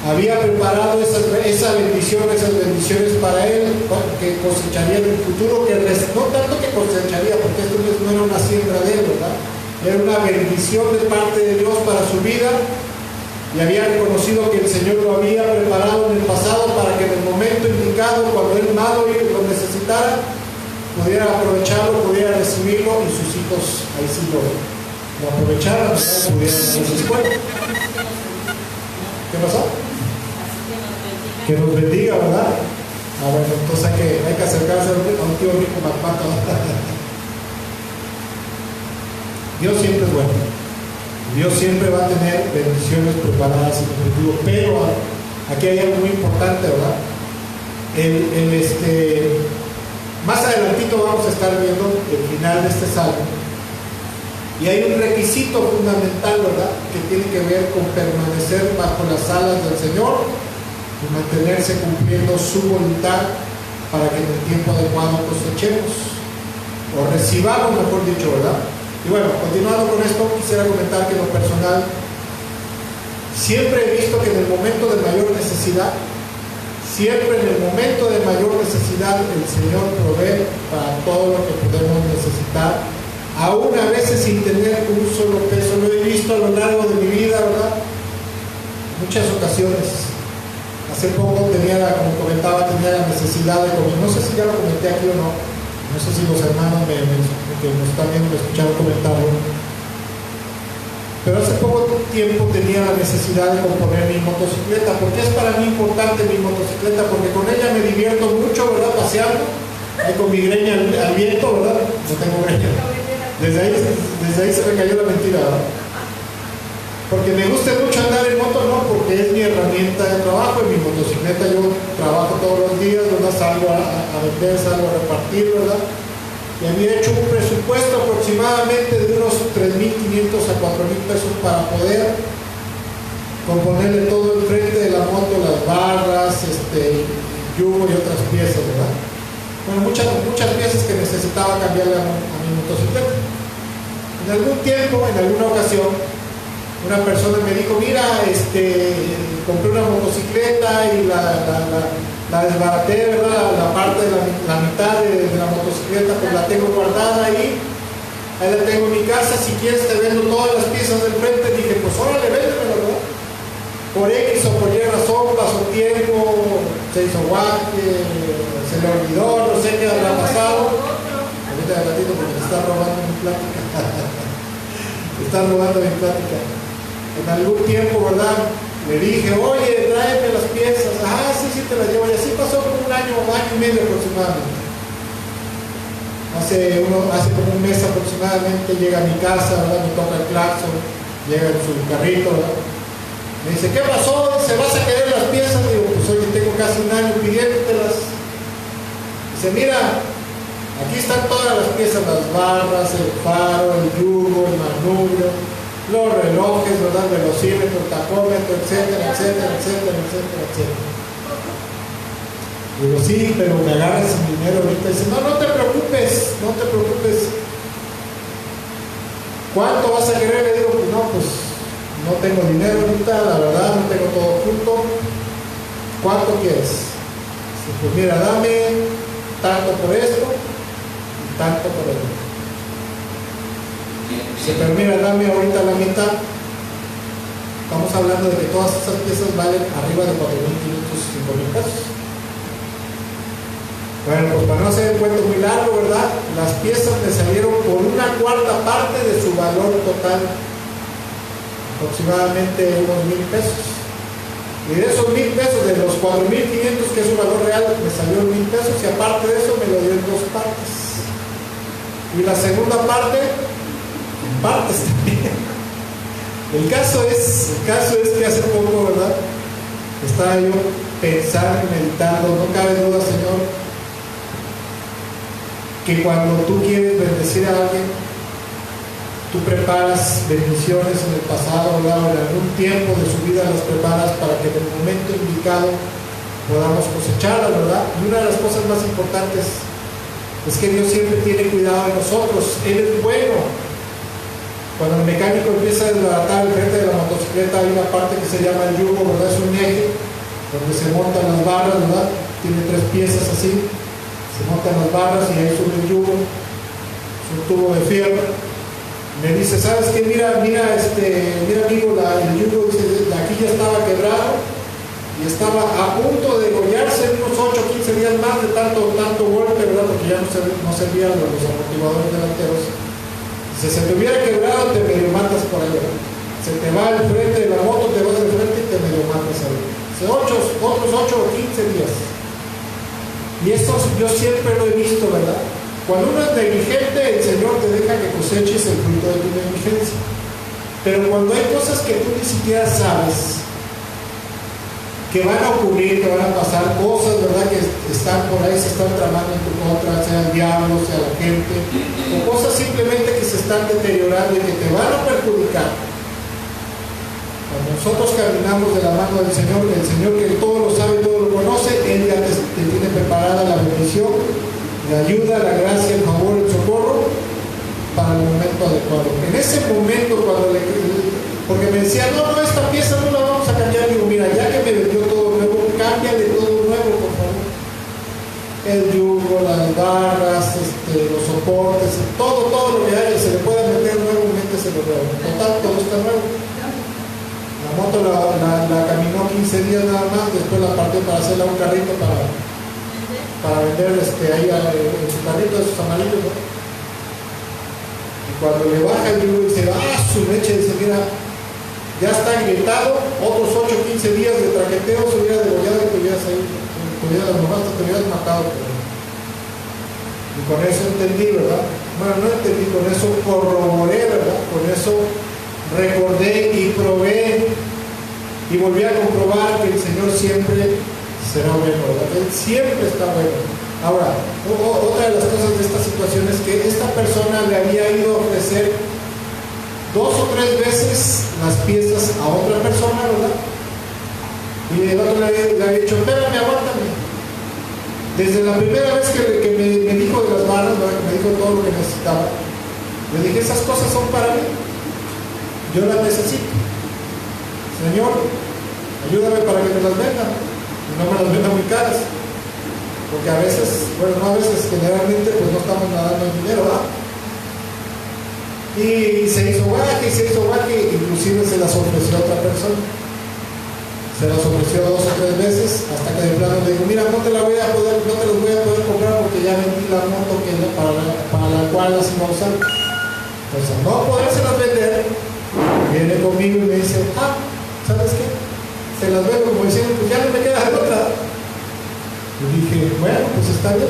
había preparado esas bendiciones para él, que cosecharía en el futuro, no tanto que cosecharía, porque esto no era una siembra de él, ¿verdad?, era una bendición de parte de Dios para su vida, y había reconocido que el Señor lo había preparado en el pasado para que en el momento indicado, cuando él más lo necesitara, pudiera aprovecharlo, pudiera recibirlo, y sus hijos ahí sí lo aprovecharan, pudieran ir a la escuela. ¿Qué pasó? Que nos bendiga, ¿verdad? Bueno, entonces hay que acercarse a un tío rico más. Dios siempre es bueno. Dios siempre va a tener bendiciones preparadas en el futuro, pero aquí hay algo muy importante, ¿verdad? Más adelantito vamos a estar viendo el final de este salmo, y hay un requisito fundamental, ¿verdad?, que tiene que ver con permanecer bajo las alas del Señor y mantenerse cumpliendo su voluntad, para que en el tiempo adecuado cosechemos o recibamos, mejor dicho, ¿verdad? Y bueno, continuando con esto, quisiera comentar que en lo personal siempre he visto que en el momento de mayor necesidad, el Señor provee para todo lo que podemos necesitar, aún a veces sin tener un solo peso. Lo he visto a lo largo de mi vida, ¿verdad?, muchas ocasiones. Hace poco como comentaba, tenía la necesidad de comer, no sé si ya lo comenté aquí o no, No sé si los hermanos que nos están viendo me escucharon comentarlo. Pero hace poco tiempo tenía la necesidad de componer mi motocicleta. ¿Por qué es para mí importante mi motocicleta? Porque con ella me divierto mucho, ¿verdad? Paseando, ahí con mi greña al viento, ¿verdad? No tengo greña. Desde ahí se me cayó la mentira, ¿verdad? Porque me gusta mucho andar en moto, no, porque es mi herramienta de trabajo. En mi motocicleta yo trabajo todos los días, ¿verdad? Salgo a vender, salgo a repartir, ¿verdad? Y había hecho un presupuesto aproximadamente de unos 3.500 a 4.000 pesos para poder componerle todo el frente de la moto, las barras, yugo y otras piezas, ¿verdad? Bueno, muchas piezas que necesitaba cambiarle a mi motocicleta. En algún tiempo, en alguna ocasión, una persona me dijo, mira, compré una motocicleta y la desbaraté, ¿verdad? La parte de la mitad de la motocicleta, pues la tengo guardada ahí la tengo en mi casa, si quieres te vendo todas las piezas del frente. Dije, pues órale, véndemelo, ¿verdad? Por X o por Y razón, pasó tiempo, se hizo guaque, se le olvidó, no sé qué habrá pasado. Ahorita de ratito porque me está robando mi plática. Me están robando mi plática. En algún tiempo, ¿verdad? Le dije, oye, tráeme las piezas. Ah, sí, te las llevo. Y así pasó como un año y medio aproximadamente. Hace como un mes aproximadamente llega a mi casa, ¿verdad? Me toca el claxon, llega en su carrito, ¿verdad? Me dice, ¿qué pasó? ¿Se vas a querer las piezas? Digo, pues oye, tengo casi un año pidiéndotelas. Dice, mira, aquí están todas las piezas, las barras, el faro, el yugo, el manubrio, los relojes, ¿verdad? El velocímetro, el tacómetro, etcétera, etcétera, etcétera, etcétera, etcétera. Digo, sí, pero me agarras sin dinero ahorita. Dice, no te preocupes, no te preocupes. ¿Cuánto vas a querer? Le digo, pues no tengo dinero ahorita, la verdad, no tengo todo junto. ¿Cuánto quieres? Dice, pues mira, dame tanto por esto y tanto por el otro. Dice, pero mira, dame ahorita la mitad. Estamos hablando de que todas esas piezas valen arriba de 4.500, 5.000 pesos. Bueno, pues para no hacer el cuento muy largo, ¿verdad? Las piezas me salieron por una cuarta parte de su valor total, aproximadamente unos 1.000 pesos. Y de esos 1.000 pesos, de los 4.500 que es su valor real, me salió 1.000 pesos y aparte de eso me lo dio en dos partes. Y la segunda parte, en partes también. El caso es que hace poco, ¿verdad? Estaba yo pensando y meditando, no cabe duda, Señor, que cuando tú quieres bendecir a alguien, tú preparas bendiciones en el pasado, ¿verdad? En algún tiempo de su vida las preparas para que en el momento indicado podamos cosecharlas, ¿verdad? Y una de las cosas más importantes es que Dios siempre tiene cuidado de nosotros. Él es bueno. Cuando el mecánico empieza a desbaratar el frente de la motocicleta, hay una parte que se llama el yugo, ¿verdad? Es un eje donde se montan las barras, ¿verdad? Tiene 3 piezas así. Se montan las barras y ahí sube el yugo, es un tubo de fierro. Me dice, ¿sabes qué? Mira amigo, el yugo dice, aquí ya estaba quebrado y estaba a punto de degollarse en unos 8 o 15 días más de tanto golpe, ¿verdad? Porque ya no servían los amortiguadores delanteros. Si se te hubiera quebrado, te medio matas por allá. Se te va el frente de la moto, te vas del frente y te medio matas ahí. Otros 8 o 15 días. Y esto yo siempre lo he visto, ¿verdad? Cuando uno es negligente, el Señor te deja que coseches el fruto de tu negligencia. Pero cuando hay cosas que tú ni siquiera sabes que van a ocurrir, que van a pasar, cosas, ¿verdad? Que están por ahí, se están tramando en tu contra, sea el diablo, sea la gente, o cosas simplemente que se están deteriorando y que te van a perjudicar. Cuando nosotros caminamos de la mano del Señor que todo lo sabe, todo lo conoce, Él ya te tiene preparada la bendición, la ayuda, la gracia, el favor, el socorro para el momento adecuado. En ese momento, porque me decía, no, esta pieza no la vamos a cambiar. Digo, mira, ya que me vendió todo nuevo, cámbiale todo nuevo, por favor. El yugo, las barras, los soportes, todo lo que haya, se le pueda meter nuevamente, se lo nuevo. Total, todo está nuevo. La moto la caminó 15 días nada más, después la partió para hacerla un carrito para para vender ahí en su carrito de esos amarillos, ¿no? Y cuando le baja el libro dice, su leche, dice, mira, ya está agrietado, otros 8 o 15 días de traqueteo se hubiera degollado y te hubieras ahí, te hubieras matado. Y con eso entendí, ¿verdad? Bueno, no entendí, con eso corroboré, ¿verdad? Con eso recordé y probé y volví a comprobar que el Señor siempre será bueno, ¿verdad? Él siempre está bueno. Ahora, otra de las cosas de esta situación es que esta persona le había ido a ofrecer 2 o 3 veces las piezas a otra persona, ¿verdad? Y el otro le había dicho, espérame, aguántame. Desde la primera vez que me dijo de las barras, ¿verdad? Que me dijo todo lo que necesitaba, le dije, esas cosas son para mí, yo las necesito. Señor, ayúdame para que me las vendan y no me las vendan muy caras, porque a veces, bueno, no a veces, generalmente pues no estamos nadando en dinero, ¿verdad? Y se hizo guaje, inclusive se las ofreció a otra persona. Se las ofreció 2 o 3 veces, hasta que de plano le dijo, mira, no te las voy a poder comprar porque ya vendí la moto para la cual las iba a usar. Entonces, al no podérselas vender, viene conmigo y me dice, ¿sabes qué? Se las vendo, como diciendo, pues ya no me queda de otra. Y dije, bueno, pues está bien.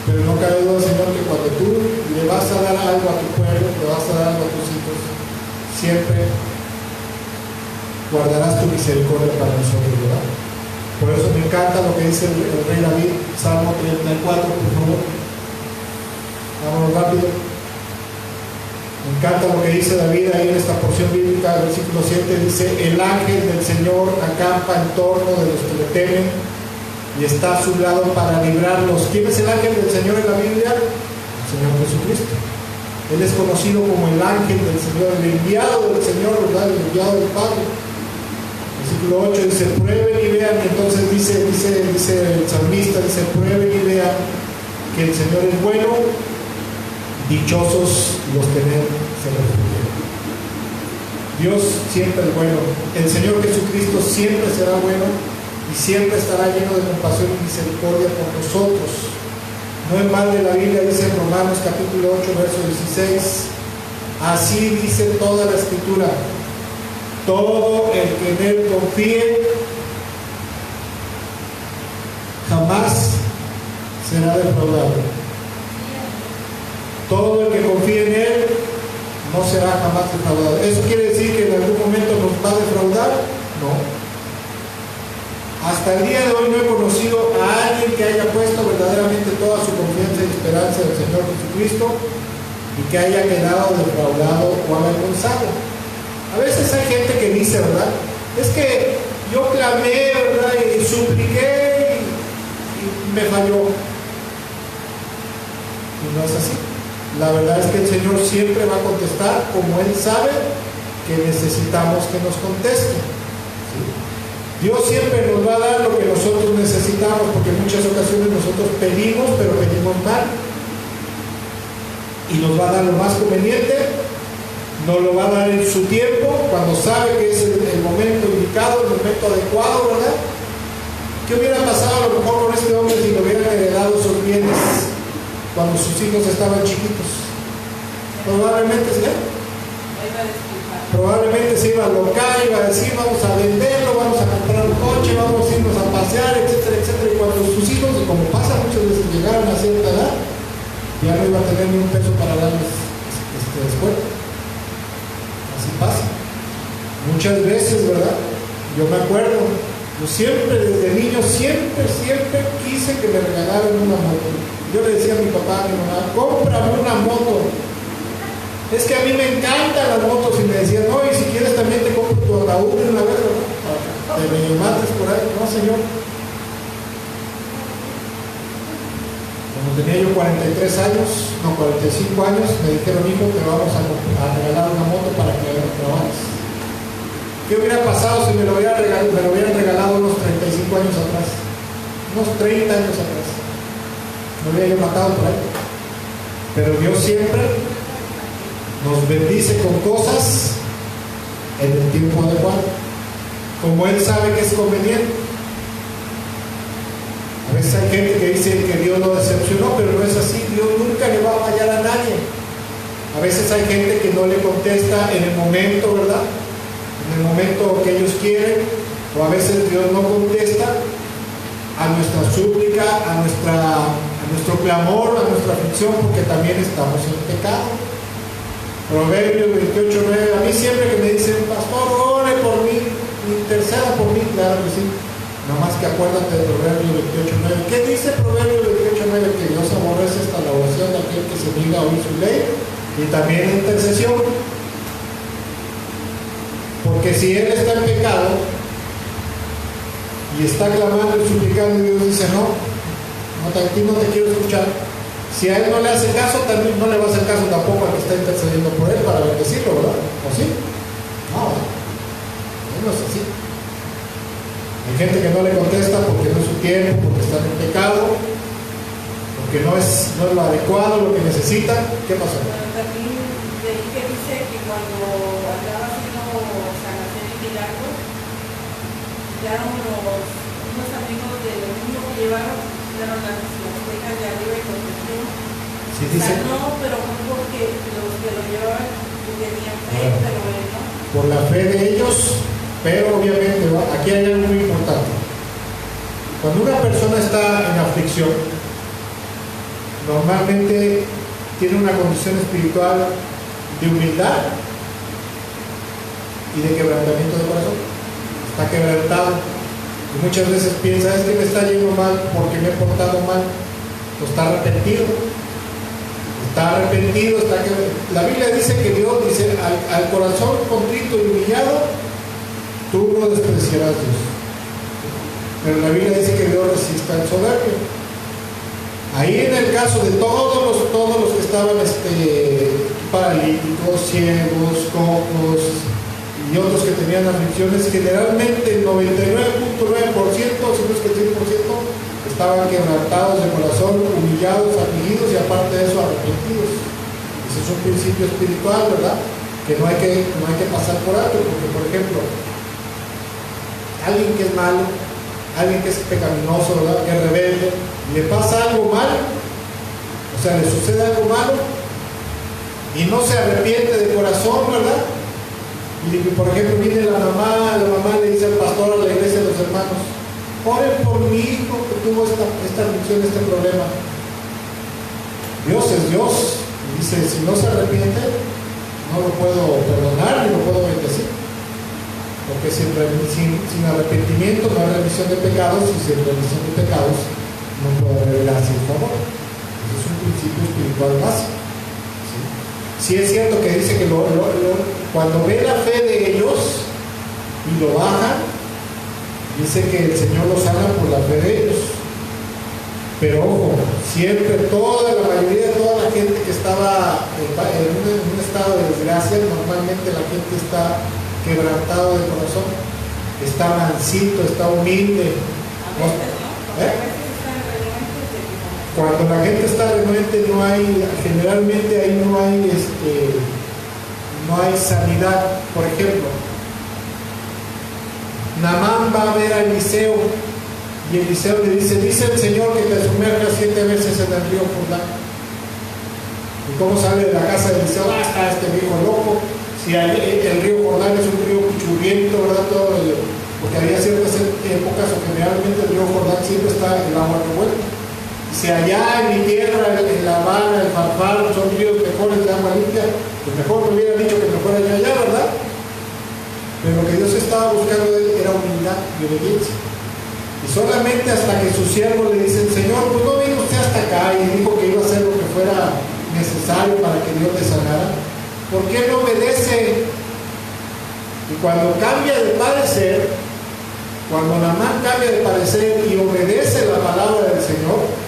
Pero no cabe duda, Señor, que cuando tú le vas a dar algo a tu pueblo, le vas a dar algo a tus hijos, siempre guardarás tu misericordia para nosotros, ¿verdad? Por eso me encanta lo que dice el rey David, Salmo 34, por favor. Vámonos rápido. Me encanta lo que dice David ahí en esta porción bíblica, versículo 7, dice, el ángel del Señor acampa en torno de los que le temen y está a su lado para librarlos. ¿Quién es el ángel del Señor en la Biblia? El Señor Jesucristo. Él es conocido como el ángel del Señor, el enviado del Señor, ¿verdad? El enviado del Padre. Versículo 8 dice, prueben y vean. Entonces dice el salmista, dice, prueben y vean que el Señor es bueno, dichosos los que en Él se refugian. Dios siempre es bueno. El Señor Jesucristo siempre será bueno y siempre estará lleno de compasión y misericordia por nosotros. No en mal de la Biblia dice en Romanos capítulo 8, verso 16, así dice toda la Escritura, todo el que en Él confíe jamás será defraudado. Todo el que confíe en Él no será jamás defraudado. ¿Eso quiere decir que en algún momento nos va a defraudar? No. Hasta el día de hoy no he conocido a alguien que haya puesto verdaderamente toda su confianza y esperanza en el Señor Jesucristo y que haya quedado defraudado o avergonzado. A veces hay gente que dice, ¿verdad? Es que yo clamé, ¿verdad? Y supliqué y me falló. Y no es así. La verdad es que el Señor siempre va a contestar como Él sabe que necesitamos que nos conteste. ¿Sí? Dios siempre nos va a dar lo que nosotros necesitamos, porque en muchas ocasiones nosotros pedimos, pero pedimos mal. Y nos va a dar lo más conveniente, nos lo va a dar en su tiempo, cuando sabe que es el momento indicado, el momento adecuado, ¿verdad? ¿Qué hubiera pasado a lo mejor con este hombre si le hubieran heredado sus bienes cuando sus hijos estaban chiquitos? Probablemente se iba a alocar, iba a decir, vamos a venderlo, vamos a comprar un coche, vamos a irnos a pasear, etcétera, etcétera. Y cuando sus hijos, como pasa muchas veces, llegaron a cierta edad, ya no iba a tener ni un peso para darles descuento. Así pasa. Muchas veces, ¿verdad? Yo me acuerdo, yo siempre, desde niño, siempre quise que me regalaran una moto. Yo le decía a mi papá, a mi mamá, cómprame una moto. Es que a mí me encantan las motos. Y me decían, no, y si quieres también te compro tu ataúd de una vez, ¿verdad? Para que me mates por ahí. No, señor. Cuando tenía yo 43 años, no, 45 años, me dijeron, hijo, te vamos a regalar una moto para que trabajes. ¿Qué hubiera pasado si me lo hubieran regalado unos 35 años atrás? Unos 30 años atrás. Me hubiera yo matado por ahí. Pero Dios siempre nos bendice con cosas en el tiempo adecuado, como Él sabe que es conveniente. A veces hay gente que dice que Dios lo decepcionó, pero no es así. Dios nunca le va a fallar a nadie. A veces hay gente que no le contesta en el momento, ¿verdad? En el momento que ellos quieren, o a veces Dios no contesta a nuestra súplica, a nuestro clamor, a nuestra aflicción, porque también estamos en pecado. Proverbios 28:9. A mí siempre que me dicen, pastor, ore por mí, interceda por mí, claro que sí. Nada más que acuérdate de Proverbios 28:9. ¿Qué dice Proverbios 28:9? Que Dios aborrece hasta la oración de aquel que se niega a oír su ley, y también la intercesión. Porque si él está en pecado y está clamando y suplicando, y Dios dice, no, aquí no te quiero escuchar. Si a él no le hace caso, también no le va a hacer caso tampoco al que está intercediendo por él para bendecirlo, ¿verdad? ¿O sí? No es así. Hay gente que no le contesta porque no es su tiempo, porque está en pecado, porque no es lo adecuado, lo que necesita. ¿Qué pasó? También leí que dice que cuando andaba haciendo sanación y milagros, llegaron unos amigos de los niños que llevaron, llegaron las tejas de arriba y los metieron. Sí, dice. No, pero no porque los que lo llevaban tenían fe, pero él no. Por la fe de ellos, pero obviamente aquí hay algo muy importante. Cuando una persona está en aflicción, normalmente tiene una condición espiritual de humildad y de quebrantamiento de corazón. Está quebrantado y muchas veces piensa, es que me está yendo mal porque me he portado mal. Pues está arrepentido. La Biblia dice que Dios dice, al corazón contrito y humillado, tú no despreciarás Dios. Pero la Biblia dice que Dios resiste al soberbio. Ahí en el caso de todos los que estaban paralíticos, ciegos, cojos y otros que tenían aflicciones, generalmente el 99.9%, si no es que el 100%, estaban quebrantados de corazón, humillados, afligidos y aparte de eso arrepentidos. Ese es un principio espiritual, ¿verdad? Que no hay que pasar por alto, porque por ejemplo, alguien que es malo, alguien que es pecaminoso, ¿verdad? Que es rebelde, le pasa algo malo, o sea, le sucede algo malo y no se arrepiente de corazón, ¿verdad? Y por ejemplo viene la mamá le dice al pastor, a la iglesia, a los hermanos, oren por mi hijo que tuvo esta aflicción, este problema. Dios es Dios, y dice, si no se arrepiente, no lo puedo perdonar ni lo puedo bendecir. Porque sin arrepentimiento no hay remisión de pecados, y sin remisión de pecados no puede haber gracia y favor. Ese es un principio espiritual básico. Sí es cierto que dice que cuando ve la fe de ellos y lo bajan, dice que el Señor los sana por la fe de ellos. Pero ojo, siempre la mayoría de toda la gente que estaba en un estado de desgracia, normalmente la gente está quebrantado de corazón, está mansito, está humilde. Cuando la gente está renuente, generalmente ahí no hay sanidad. Por ejemplo, Naamán va a ver a Eliseo y Eliseo le dice el Señor que te sumerjas 7 veces en el río Jordán. ¿Y cómo sale de la casa de Eliseo? Está este viejo loco. Si el río Jordán es un río churriento, ¿verdad? Porque había ciertas épocas, o generalmente el río Jordán siempre está el agua revuelta. Si allá en mi tierra, en La Habana, el Farfán, son ríos mejores de agua limpia, pues mejor me hubiera dicho que me fuera yo allá, ¿verdad? Pero lo que Dios estaba buscando de él era humildad y obediencia. Y solamente hasta que sus siervos le dicen, Señor, pues no vino usted hasta acá y dijo que iba a hacer lo que fuera necesario para que Dios le sanara. ¿Por qué no obedece? Y cuando cambia de parecer, cuando Naamán cambia de parecer y obedece la palabra del Señor,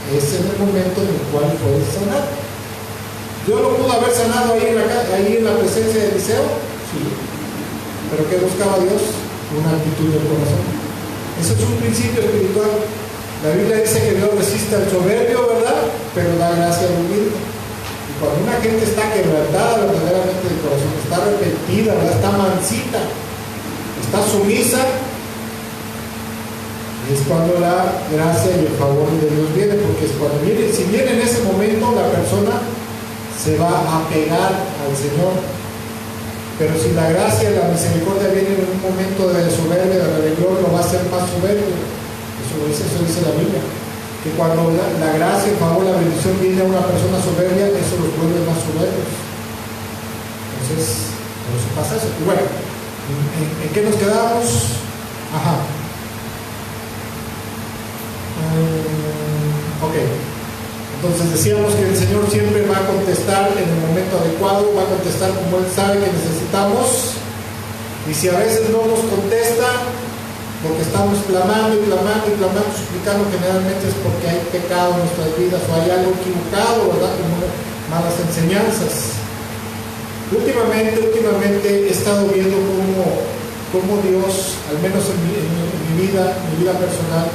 es en el momento en el cual puede sanar. ¿Dios lo pudo haber sanado ahí en la presencia de Eliseo? Sí. ¿Pero qué buscaba Dios? Una actitud del corazón. Ese es un principio espiritual. La Biblia dice que Dios resiste al soberbio, ¿verdad? Pero da gracia al humilde. Y cuando una gente está quebrantada verdaderamente del corazón, está arrepentida, ¿verdad? Está mansita, está sumisa, Y es cuando la gracia y el favor de Dios viene, porque es cuando viene, si viene en ese momento, la persona se va a pegar al Señor. Pero si la gracia y la misericordia vienen en un momento de soberbia, de rebelión, lo va a hacer más soberbio. Eso dice la Biblia. Que cuando la gracia, el favor, la bendición viene a una persona soberbia, eso los vuelve más soberbios. Entonces, por eso pasa eso. Y bueno, ¿en qué nos quedamos? Ajá. Ok. Entonces decíamos que el Señor siempre va a contestar en el momento adecuado, va a contestar como Él sabe que necesitamos. Y si a veces no nos contesta, porque estamos clamando, suplicando, generalmente es porque hay pecado en nuestras vidas o hay algo equivocado, ¿verdad? Como malas enseñanzas. Últimamente he estado viendo cómo Dios, al menos en mi vida personal,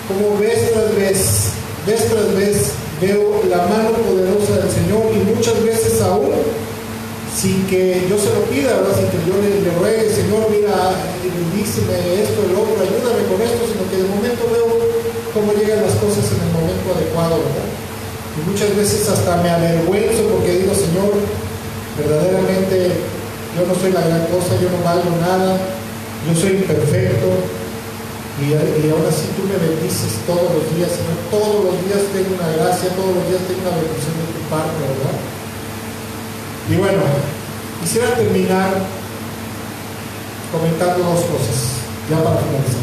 como vez tras vez veo la mano poderosa del Señor, y muchas veces aún sin que yo se lo pida, ¿verdad? Sin que yo le ruegue, Señor, mira, bendíceme esto, el otro, ayúdame con esto, sino que de momento veo cómo llegan las cosas en el momento adecuado, ¿verdad? Y muchas veces hasta me avergüenzo porque digo, Señor, verdaderamente yo no soy la gran cosa, yo no valgo nada, yo soy imperfecto. Y aún así tú me bendices todos los días, Señor. Todos los días tengo una gracia, todos los días tengo una bendición de tu parte, ¿verdad? Y bueno, quisiera terminar comentando dos cosas, ya para finalizar.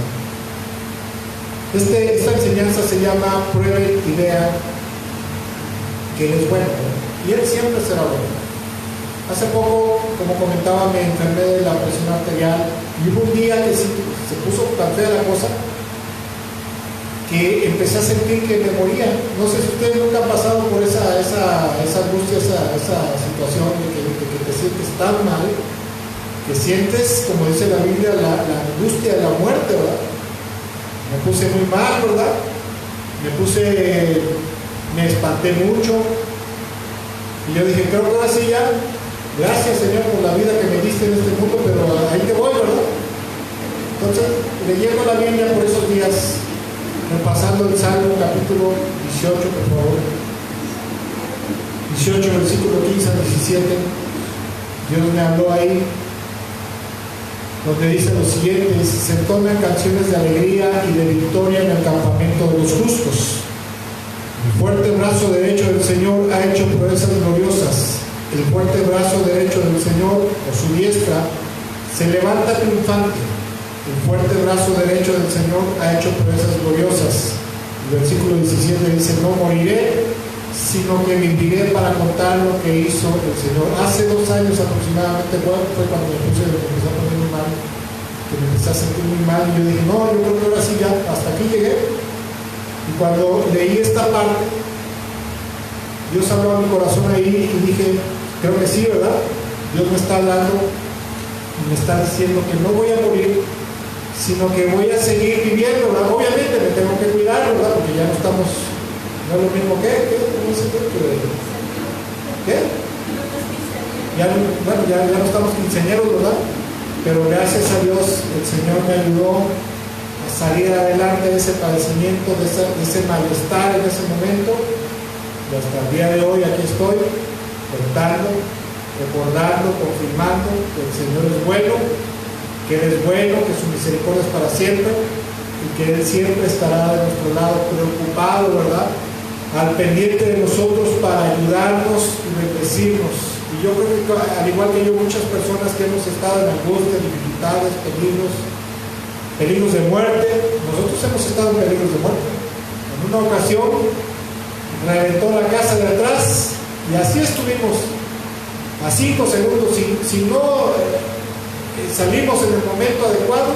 Esta enseñanza se llama prueba y vea que es bueno, ¿verdad? Y Él siempre será bueno. Hace poco, como comentaba, me enfermé de la presión arterial y hubo un día que se puso tan fea la cosa que empecé a sentir que me moría. No sé si ustedes nunca han pasado por esa angustia, esa situación de que te sientes tan mal, que sientes, como dice la Biblia, la angustia de la muerte, ¿verdad? Me puse muy mal, ¿verdad? Me espanté mucho y yo dije, creo que ahora sí ya. Gracias, Señor, por la vida que me diste en este mundo, pero ahí te voy, ¿verdad? Entonces, leyendo la Biblia por esos días, repasando el Salmo capítulo 18, por favor. 18, versículo 15 al 17. Dios me habló ahí, donde dice lo siguiente: se entonan canciones de alegría y de victoria en el campamento de los justos. El fuerte brazo derecho del Señor ha hecho proezas gloriosas. El fuerte brazo derecho del Señor, o su diestra, se levanta triunfante. El fuerte brazo derecho del Señor ha hecho proezas gloriosas. El versículo 17 dice: no moriré, sino que viviré para contar lo que hizo el Señor. Hace 2 años aproximadamente, bueno, fue cuando me empecé a poner muy mal, que me empecé a sentir muy mal, y yo dije, no, yo creo que ahora sí ya, hasta aquí llegué. Y cuando leí esta parte, Dios habló a mi corazón ahí y dije, creo que sí, ¿verdad? Dios me está hablando y me está diciendo que no voy a morir, sino que voy a seguir viviendo, ¿verdad? Obviamente me tengo que cuidar, ¿verdad? Porque ya no estamos, no es lo mismo que, ¿cómo se dice? ¿Qué? Ya no estamos quinceañeros, ¿verdad? Pero gracias a Dios el Señor me ayudó a salir adelante de ese padecimiento, de ese malestar en ese momento, y hasta el día de hoy aquí estoy, contando, recordando, confirmando que el Señor es bueno, que Él es bueno, que su misericordia es para siempre y que Él siempre estará de nuestro lado, preocupado, ¿verdad? Al pendiente de nosotros para ayudarnos y bendecirnos. Y yo creo que, al igual que yo, muchas personas que hemos estado en angustia, dificultades, peligros de muerte, nosotros hemos estado en peligros de muerte. En una ocasión reventó la casa de atrás y así estuvimos a 5 segundos. Si no salimos en el momento adecuado,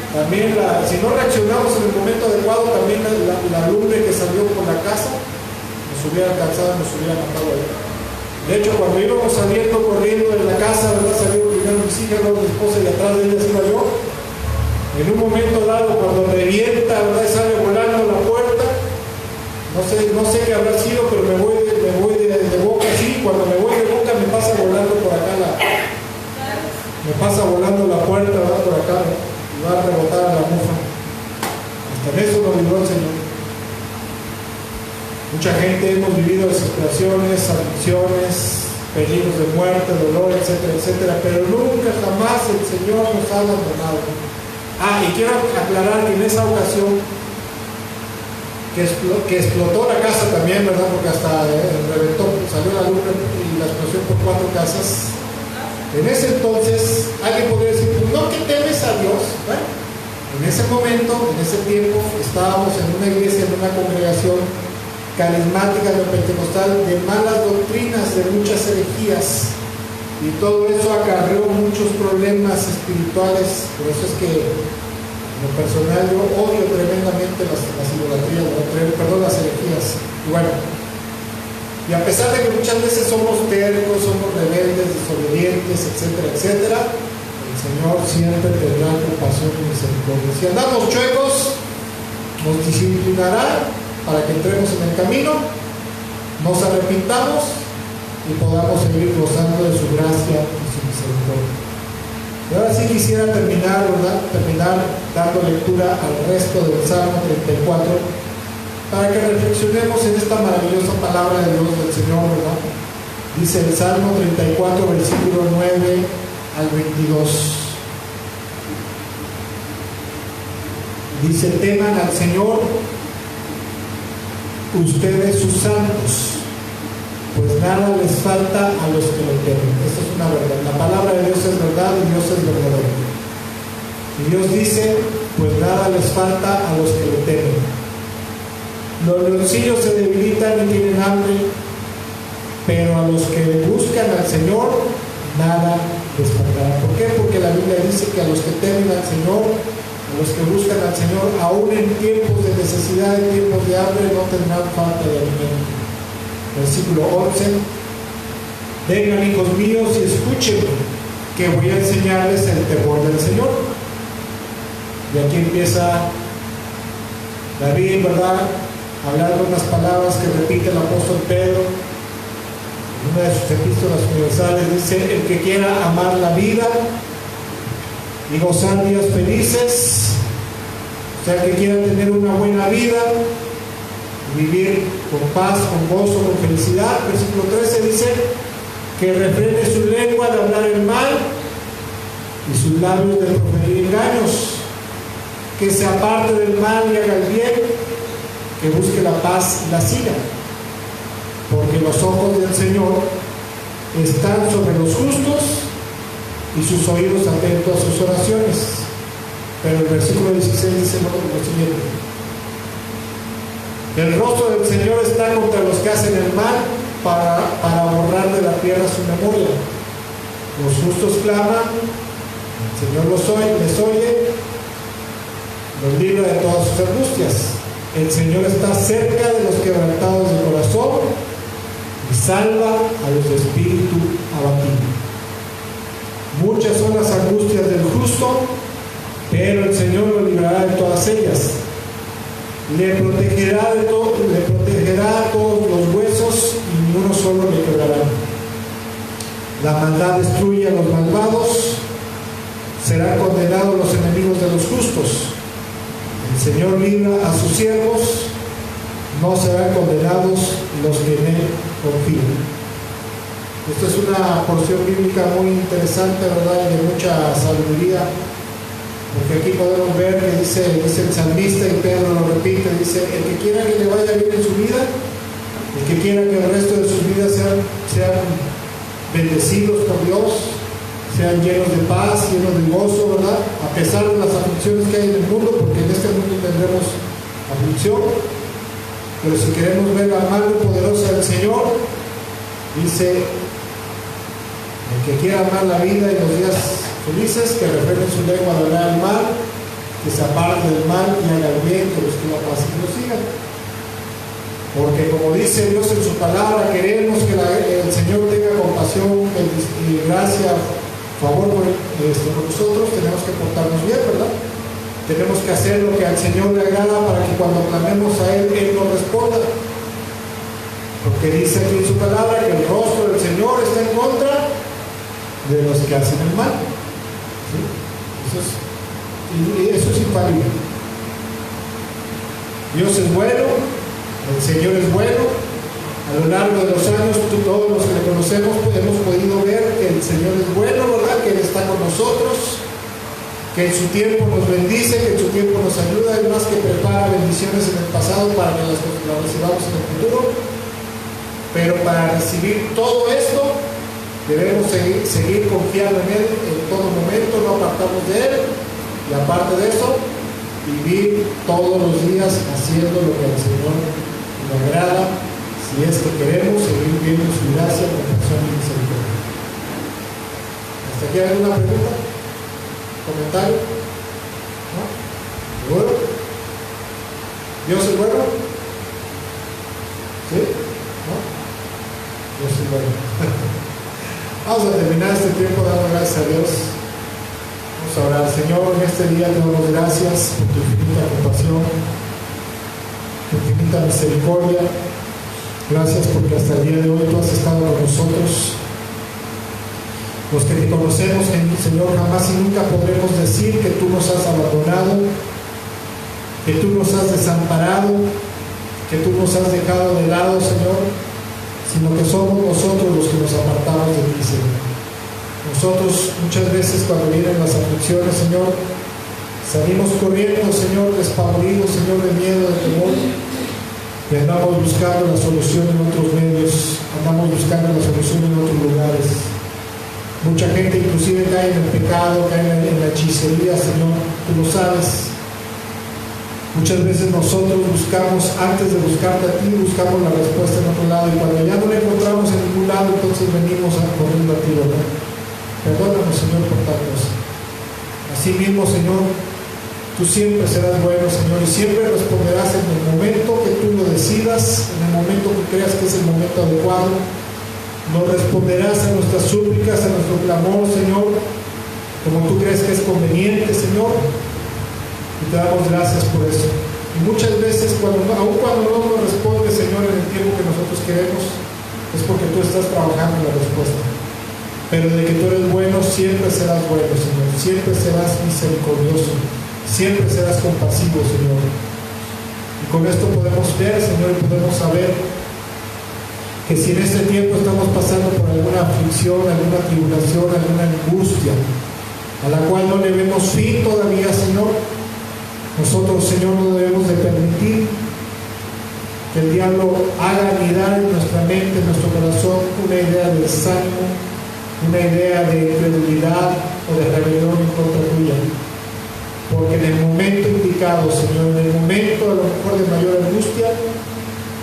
también si no reaccionamos en el momento adecuado, también la lumbre que salió por la casa nos hubiera alcanzado, nos hubiera matado ahí. De hecho, cuando íbamos saliendo corriendo de la casa, ¿verdad? Salieron primero mis hijas, luego mi esposa, y atrás de ellas iba yo. En un momento dado, cuando revienta, ¿verdad? Sale volando la puerta. No sé qué habrá sido, pero me voy de boca así. Cuando me voy de boca me pasa volando por acá me pasa volando la puerta, ¿verdad? Por acá, y va a rebotar a la mufa. Con eso nos libró el Señor. Mucha gente hemos vivido desesperaciones, aflicciones, peligros de muerte, dolor, etcétera, etcétera, pero nunca jamás el Señor nos ha abandonado. Y quiero aclarar que en esa ocasión que explotó la casa también, ¿verdad? Porque hasta reventó, salió la luz y la explosión por 4 casas. En ese entonces, alguien podría decir, pues no, que temes a Dios. Bueno, en ese momento, en ese tiempo, estábamos en una iglesia, en una congregación carismática de pentecostal, de malas doctrinas, de muchas herejías, y todo eso acarreó muchos problemas espirituales. Por eso es que, en lo personal, yo odio tremendamente las idolatrías, las herejías. Y bueno, y a pesar de que muchas veces somos tercos, somos rebeldes, desobedientes, etcétera, etcétera, el Señor siempre tendrá compasión y misericordia. Si andamos chuecos, nos disciplinará para que entremos en el camino, nos arrepintamos y podamos seguir gozando de su gracia y su misericordia. Y ahora sí quisiera terminar dando lectura al resto del Salmo 34, para que reflexionemos en esta maravillosa palabra de Dios del Señor, ¿verdad? Dice el Salmo 34, versículo 9 al 22. Dice: teman al Señor ustedes sus santos, pues nada les falta a los que lo temen. Esta es una verdad. La palabra de Dios es verdad y Dios es verdadero. Y Dios dice, pues nada les falta a los que lo temen. Los leoncillos se debilitan y tienen hambre, pero a los que buscan al Señor, nada les faltará. ¿Por qué? Porque la Biblia dice que a los que temen al Señor, a los que buscan al Señor, aún en tiempos de necesidad, en tiempos de hambre, no tendrán falta de alimento. Versículo 11: vengan, hijos míos, y escuchen, que voy a enseñarles el temor del Señor. Y aquí empieza David, ¿verdad?, hablando unas palabras que repite el apóstol Pedro en una de sus epístolas universales. Dice: el que quiera amar la vida y gozar días felices, o sea, que quiera tener una buena vida, vivir con paz, con gozo, con felicidad. Versículo 13 dice: que refrene su lengua de hablar el mal y sus labios de proferir engaños, que se aparte del mal y haga el bien, que busque la paz y la siga, porque los ojos del Señor están sobre los justos y sus oídos atentos a sus oraciones. Pero el versículo 16 dice lo siguiente: el rostro del Señor está contra los que hacen el mal, para borrar de la tierra su memoria. Los justos claman, el Señor les oye, los libra de todas sus angustias. El Señor está cerca de los quebrantados de corazón y salva a los de espíritu abatido. Muchas son las angustias del justo, pero el Señor lo librará de todas ellas. Le protegerá a todos los huesos y ninguno solo le quebrará. La maldad destruye a los malvados, serán condenados los enemigos de los justos. El Señor libra a sus siervos, no serán condenados los que en Él confían. Esta es una porción bíblica muy interesante, ¿verdad?, y de mucha sabiduría, porque aquí podemos ver que dice el salmista, y Pedro lo repite, dice: el que quiera que le vaya bien en su vida, el que quiera que el resto de sus vidas sean bendecidos por Dios, sean llenos de paz, llenos de gozo, ¿verdad?, a pesar de las aflicciones que hay en el mundo, porque en este mundo tendremos aflicción, pero si queremos ver la mano poderosa del Señor, dice: el que quiera amar la vida y los días felices, que refrene su lengua de hablar el mal, que se aparte del mal y haga el bien, que busque la paz y lo sigan. Porque como dice Dios en su palabra, queremos que el Señor tenga compasión y gracia, favor por nosotros, tenemos que portarnos bien, ¿verdad? Tenemos que hacer lo que al Señor le agrada, para que cuando clamemos a Él, Él nos responda. Porque dice aquí en su palabra que el rostro del Señor está en contra de los que hacen el mal. ¿Sí? Eso es infalible. Dios es bueno, el Señor es bueno. A lo largo de los años, todos los que le conocemos hemos podido ver que el Señor es bueno, ¿verdad? Que Él está con nosotros, que en su tiempo nos bendice, que en su tiempo nos ayuda, y más que prepara bendiciones en el pasado para que las recibamos en el futuro. Pero para recibir todo esto, debemos seguir confiando en Él en todo momento, no apartarnos de Él, y aparte de eso, vivir todos los días haciendo lo que al Señor le agrada, si es que queremos seguir viendo su gracia, compasión y misericordia. ¿Hasta aquí hay alguna pregunta? ¿Comentario? ¿No? ¿Seguro? ¿Dios es bueno? ¿Sí? ¿No? Dios es bueno. Vamos a terminar este tiempo dando gracias a Dios. Vamos a orar. Señor, en este día te damos gracias por tu infinita compasión, tu infinita misericordia. Gracias porque hasta el día de hoy tú has estado con nosotros. Los que te conocemos, Señor, jamás y nunca podremos decir que tú nos has abandonado, que tú nos has desamparado, que tú nos has dejado de lado, Señor, sino que somos nosotros los que nos apartamos de ti, Señor. Nosotros muchas veces cuando vienen las aflicciones, Señor, salimos corriendo, Señor, despavoridos, Señor, de miedo, de temor, y andamos buscando la solución en otros medios, andamos buscando la solución en otros lugares. Mucha gente inclusive cae en el pecado, cae en la hechicería, Señor, tú lo sabes. Muchas veces nosotros buscamos, antes de buscarte a ti, buscamos la respuesta en otro lado, y cuando ya no la encontramos en ningún lado, entonces venimos a corriendo a ti, ¿verdad? Perdónanos, Señor, por tal cosa. Así mismo, Señor, tú siempre serás bueno, Señor, y siempre responderás en el momento que tú lo decidas, en el momento que creas que es el momento adecuado. Nos responderás a nuestras súplicas, a nuestro clamor, Señor, como tú crees que es conveniente, Señor, y te damos gracias por eso. Y muchas veces, aun cuando no nos responde, Señor, en el tiempo que nosotros queremos, es porque tú estás trabajando en la respuesta. Pero de que tú eres bueno, siempre serás bueno, Señor, siempre serás misericordioso, siempre serás compasivo, Señor. Y con esto podemos ver, Señor, y podemos saber que si en este tiempo estamos pasando por alguna aflicción, alguna tribulación, alguna angustia, a la cual no le vemos fin todavía, Señor, nosotros, Señor, no debemos de permitir que el diablo haga anidar en nuestra mente, en nuestro corazón, una idea de desánimo, una idea de incredulidad o de rebelión en contra tuya. Porque en el momento indicado, Señor, en el momento a lo mejor de mayor angustia,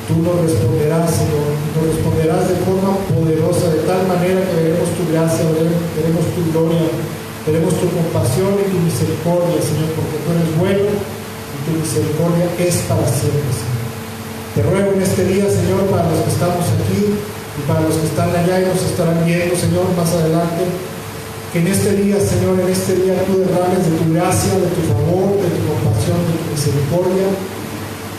tú nos responderás, Señor, nos responderás de forma poderosa, de tal manera que veremos tu gracia, veremos tu gloria, veremos tu compasión y tu misericordia, Señor, porque tú eres bueno y tu misericordia es para siempre, Señor. Te ruego en este día, Señor, para los que estamos aquí y para los que están allá y nos estarán viendo, Señor, más adelante, que en este día, Señor, en este día tú derrames de tu gracia, de tu favor, de tu compasión, de tu misericordia,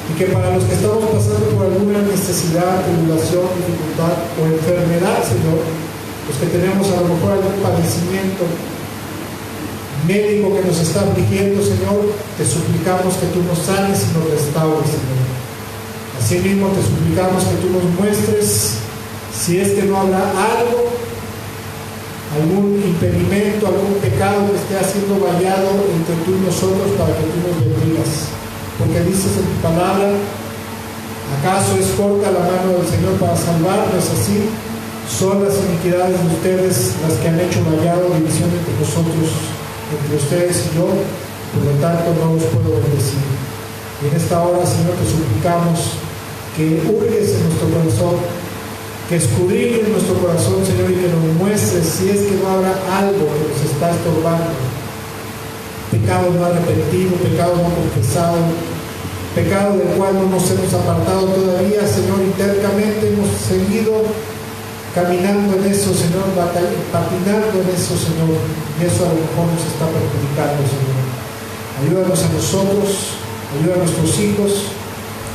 y que para los que estamos pasando por alguna necesidad, tribulación, dificultad o enfermedad, Señor, los que tenemos a lo mejor algún padecimiento médico que nos está afligiendo, Señor, te suplicamos que tú nos sanes y nos restaures, Señor. Asimismo te suplicamos que tú nos muestres si es que no habrá algún impedimento, algún pecado que esté siendo vallado entre tú y nosotros para que tú nos bendigas. Porque dices en tu palabra, ¿acaso es corta la mano del Señor para salvar? No es así. Son las iniquidades de ustedes las que han hecho vallado división entre nosotros, entre ustedes y yo, por lo tanto no los puedo bendecir. Y en esta hora, Señor, te suplicamos que hurgues en nuestro corazón, que escudriñes en nuestro corazón, Señor, y que nos muestres si es que no habrá algo que nos está estorbando. Pecado no arrepentido, pecado no confesado, pecado del cual no nos hemos apartado todavía, Señor, y tercamente hemos seguido caminando en eso, Señor, patinando en eso, Señor, y eso a lo mejor nos está perjudicando, Señor. Ayúdanos a nosotros, ayuda a nuestros hijos,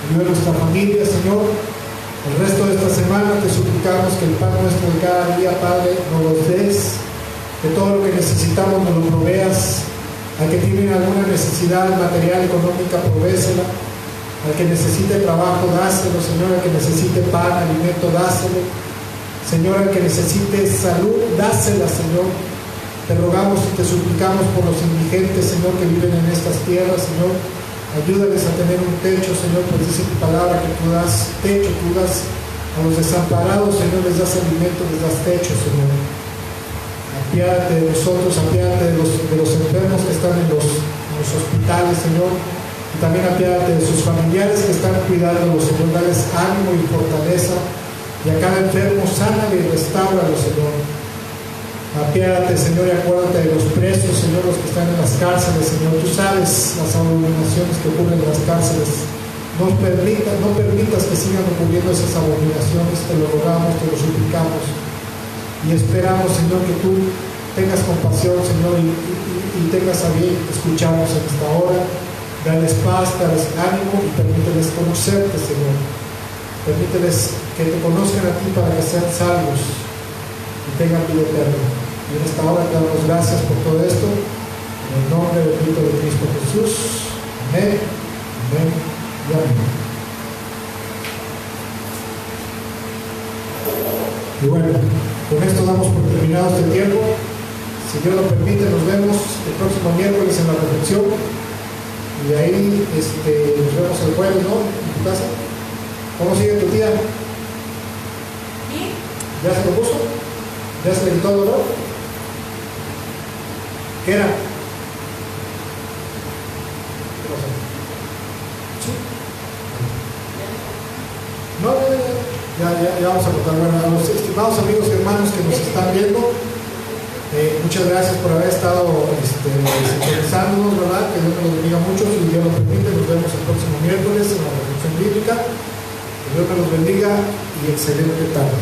ayuda a nuestra familia, Señor. El resto de esta semana te suplicamos que el pan nuestro de cada día, Padre, nos lo des, que todo lo que necesitamos nos lo proveas. A que tienen alguna necesidad material, económica, provéesela. Al que necesite trabajo, dáselo, Señor. Al que necesite pan, alimento, dáselo. Señor, al que necesite salud, dásela, Señor. Te rogamos y te suplicamos por los indigentes, Señor, que viven en estas tierras, Señor. Ayúdales a tener un techo, Señor, pues dice tu palabra que tú das techo, tú das a los desamparados, Señor, les das alimento, les das techo, Señor. Apiádate de nosotros, apiádate de los enfermos que están en los hospitales, Señor. Y también apiádate de sus familiares que están cuidándolos, Señor. Dales ánimo y fortaleza. Y a cada enfermo, sánale y restáuralo, Señor. Apiádate, Señor, y acuérdate de los presos, Señor, los que están en las cárceles, Señor. Tú sabes las abominaciones que ocurren en las cárceles. No permitas que sigan ocurriendo esas abominaciones. Te lo rogamos, te lo suplicamos. Y esperamos, Señor, que tú tengas compasión, Señor, y tengas a bien escucharnos en esta hora. Dales paz, dales ánimo y permíteles conocerte, Señor. Permíteles que te conozcan a ti para que sean salvos y tengan vida eterna. Y en esta hora te damos gracias por todo esto. En el nombre bendito de Cristo Jesús. Amén, amén y amén. Y bueno, con esto damos por terminado este tiempo. Si Dios lo permite, nos vemos el próximo miércoles en la reflexión. Y de ahí nos vemos el jueves, ¿no? En tu casa. ¿Cómo sigue tu tía? ¿Ya se lo puso? ¿Ya se le quitó el dolor? ¿Qué era? ¿Qué pasó? ¿Sí? No, ya vamos a contar. Bueno, a los estimados amigos y hermanos que nos están viendo, muchas gracias por haber estado sintonizándonos, ¿verdad? Que Dios nos bendiga mucho. Si Dios lo permite, nos vemos el próximo miércoles en la reflexión bíblica. Que Dios nos bendiga y excelente tarde.